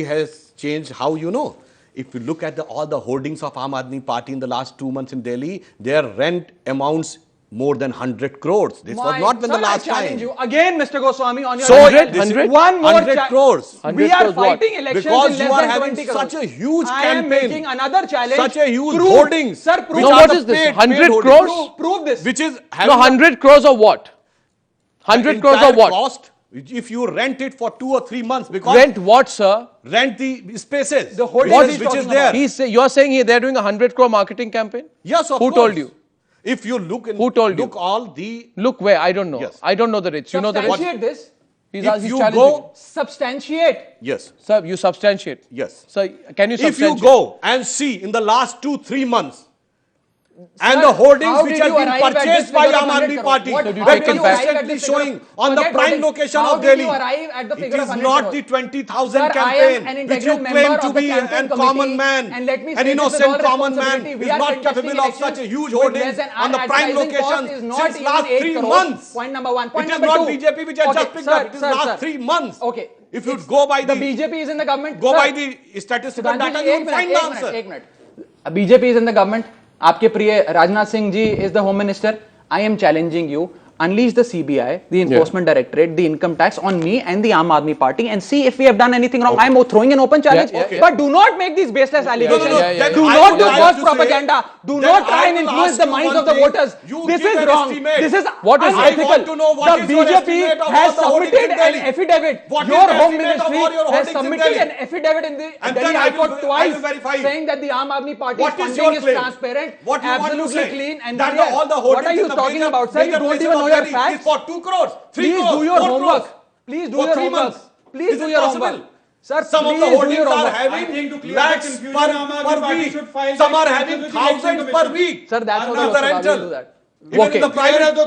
has changed. How you know? If you look at all the hoardings of Aam Aadmi Party in the last 2 months in Delhi, their rent amounts more than 100 crores. This was not when the last time. You again, Mr. Goswami, on your 100? One more 100 crores. We are fighting elections because in you are less than having 20 crores. such a huge I campaign. am making another challenge. Such a huge hoardings. Sir, prove. No, what is this? 100 crores? Prove this. Which is no, 100 crores of what? 100 crores of what? Cost, if you rent it for 2 or 3 months, because Rent what, sir? rent the spaces. The hoardings which is there. You're saying they're doing a 100 crore marketing campaign? Yes, of course. Who told you? If you look in, Who told you? look all the Look where? I don't know. Yes. I don't know the rates. You know the rates? Substantiate this. He's if you challenging go, Substantiate. yes, Sir, you substantiate. yes. Sir, can you If substantiate? you go and see in the last 2-3 months, and the hoardings which have been purchased by Aam Aadmi Party, What did you were take it back? consistently showing on the prime location How of did Delhi. you arrive at the It figure of is 100 not crores? the 20,000 Sir, I am an campaign which you integral claim member to of the be campaign a common committee, man, and let me an say this with innocent all common man responsibility. is We are not contesting capable of such a elections huge with hoarding less than on the our prime advertising cost location is not since even last 8 3 crores. months. Point number one. Point It is number not two. BJP which has just picked up. It is last 3 months. Okay. If you go by the BJP is in the government. go Sir, by the statistical Sudhanshu data, ji, you will find the answer. एक minute. BJP is in the government. आपके प्रिय Rajnath Singh ji is the home minister. I am challenging you. Unleash the CBI, the Enforcement Directorate, the Income Tax on me and the Aam Aadmi Party and see if we have done anything wrong. I am throwing an open challenge. But do not make these baseless allegations. Do not do false propaganda. Do not try and influence the minds of the voters. This is wrong. This is unethical. The BJP has submitted an affidavit. Your home ministry has submitted an affidavit in the Delhi High Court twice saying that the Aam Aadmi Party's funding is transparent, absolutely clean and clear. What are you talking about, sir? You don't even know your facts. For 2 crores, 3 Please crores, do your 4 homework. crores. Please do For your 3 homework. months. Please Is do it your possible? homework. Sir, Some of the please do hoardings your are homework. having to clear lakhs the confusion, Aam Aadmi per Party week. should file Some are the having expenses with the thousands election per commission. week. Sir, that's Not how the the rental. do that. Even in the Clear private. the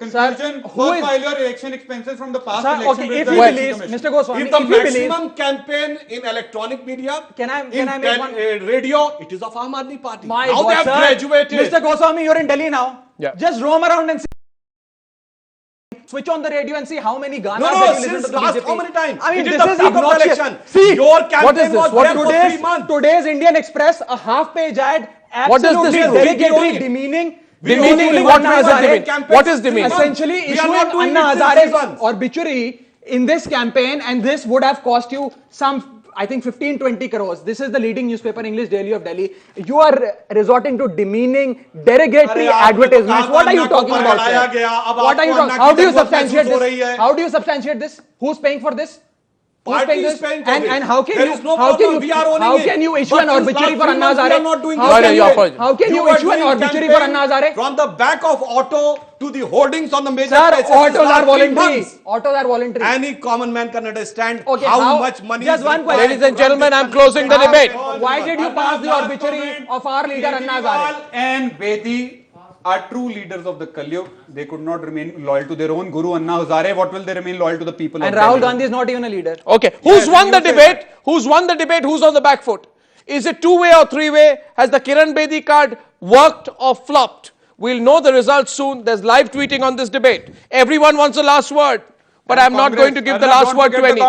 confusion. who is- File your election expenses from the past Sir, election okay, with if the he election believes, commission. Mr. Goswami, If the if he believes, maximum campaign in electronic media, Can I in make one- radio, it is of Aam Aadmi Party. my Now they God, have sir, graduated. Mr. Goswami, you're in Delhi now. Yeah. Just roam around and see. Switch on the radio and see how many Ganas No, that you listen since to the last BJP. how many times? I mean, It is this the is peak of the obnoxious. election. See, Your campaign what is this? was What there is for 3 months. Today's Indian Express, a half-page ad, What does this absolutely do? derogatory, We demeaning. Demeaning, what does it demean? What is demeaning? Essentially We are not issuing doing Anna it since 3 Hazare's months. obituary in this campaign, and this would have cost you some, I think, 15-20 crores. This is the leading newspaper, English Daily of Delhi. You are resorting to demeaning, derogatory advertisements. What are you talking about, sir? What are you talking? How do you substantiate this? How do you substantiate this? Who's paying for this? Who's Party paying is this? paying for And this. how can There you? is no How can problem. you? We are owning How it. can you issue But an since obituary last for 3 Anna months we Hazare? are not doing How this can you you? apologize? How can you were issue an doing obituary for campaign Anna Hazare? From the back of auto to the hoardings on the major Sir, places. autos last are 3 voluntary. months. Autos are voluntary. Any common man can understand Okay, how much money just is one required question. Ladies and to run gentlemen, this I'm closing the country. debate. Why did you pass the obituary of our leader Anna Hazare? Kejriwal and Bedi are true leaders of the Kalyug. They could not remain loyal to their own guru Anna Hazare. What will they remain loyal to the people And of Rahul Delhi? Gandhi is not even a leader. Okay, who's Yes, won you the say debate? Who's won the debate? Who's on the back foot? Is it 2-way or 3-way? Has the Kiran Bedi card worked or flopped? We'll know the results soon. There's live tweeting on this debate. Everyone wants the last word. But I'm not going to give the last word to any.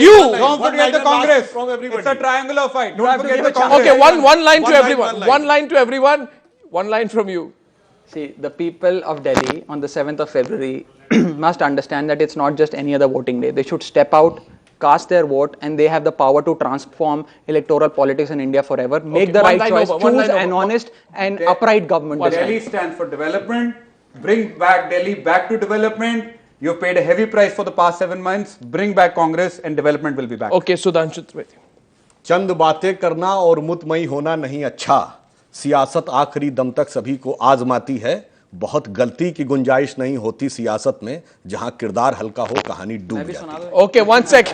You! Don't forget the Congress. From everybody. It's a triangular fight. Don't forget the Congress. Okay, one line to One line, everyone. one line. One line to everyone. One line from you. See, the people of Delhi on the 7th of February must understand that it's not just any other voting day. They should step out, cast their vote, and they have the power to transform electoral politics in India forever. Make the one right line choice, over, one choose line an over. honest and upright government. this Delhi time. stands for development. Bring back Delhi back to development. You've paid a heavy price for the past 7 months. Bring back Congress and development will be back. Okay, Sudhanshu. चंद बातें करना और मुतमई होना नहीं अच्छा, सियासत आखिरी दम तक सभी को आजमाती है, बहुत गलती की गुंजाइश नहीं होती सियासत में, जहां किरदार हल्का हो कहानी डूब जाती है. Okay, one sec.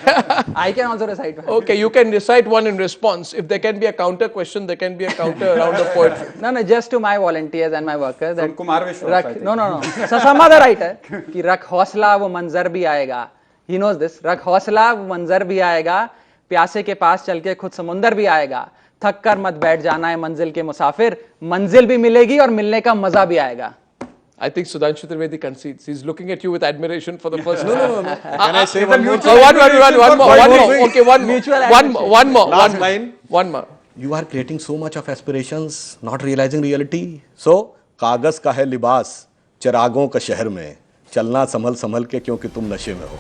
I can also recite. Okay, you can recite one in response. If there can be a counter question, there can be a counter round of poetry. No, just to my volunteers and my workers. From Kumar Vishwas. No. Some other writer. कि रख हौसला वो मंजर भी आएगा. He knows this. रख हौसला वो मंजर भी आएगा. प्यासे के पास चल के खुद समुंदर भी आएगा. थक कर मत बैठ जाना है मंजिल के मुसाफिर. मंजिल भी मिलेगी और मिलने का मजा भी आएगा. I think Sudhanshu Trivedi concedes. He's looking at you with admiration for the first time. No. Can I say one more? One more. Okay, one more. Last line. One more. You are creating so much of aspirations, not realizing reality. So, कागज का है लिबास, चिरागों का शहर में, चलना संभल संभल के क्योंकि तुम नशे में हो.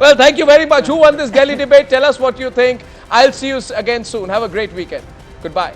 Well, thank you very much. Who won this Delhi debate? Tell us what you think. I'll see you again soon. Have a great weekend. Goodbye.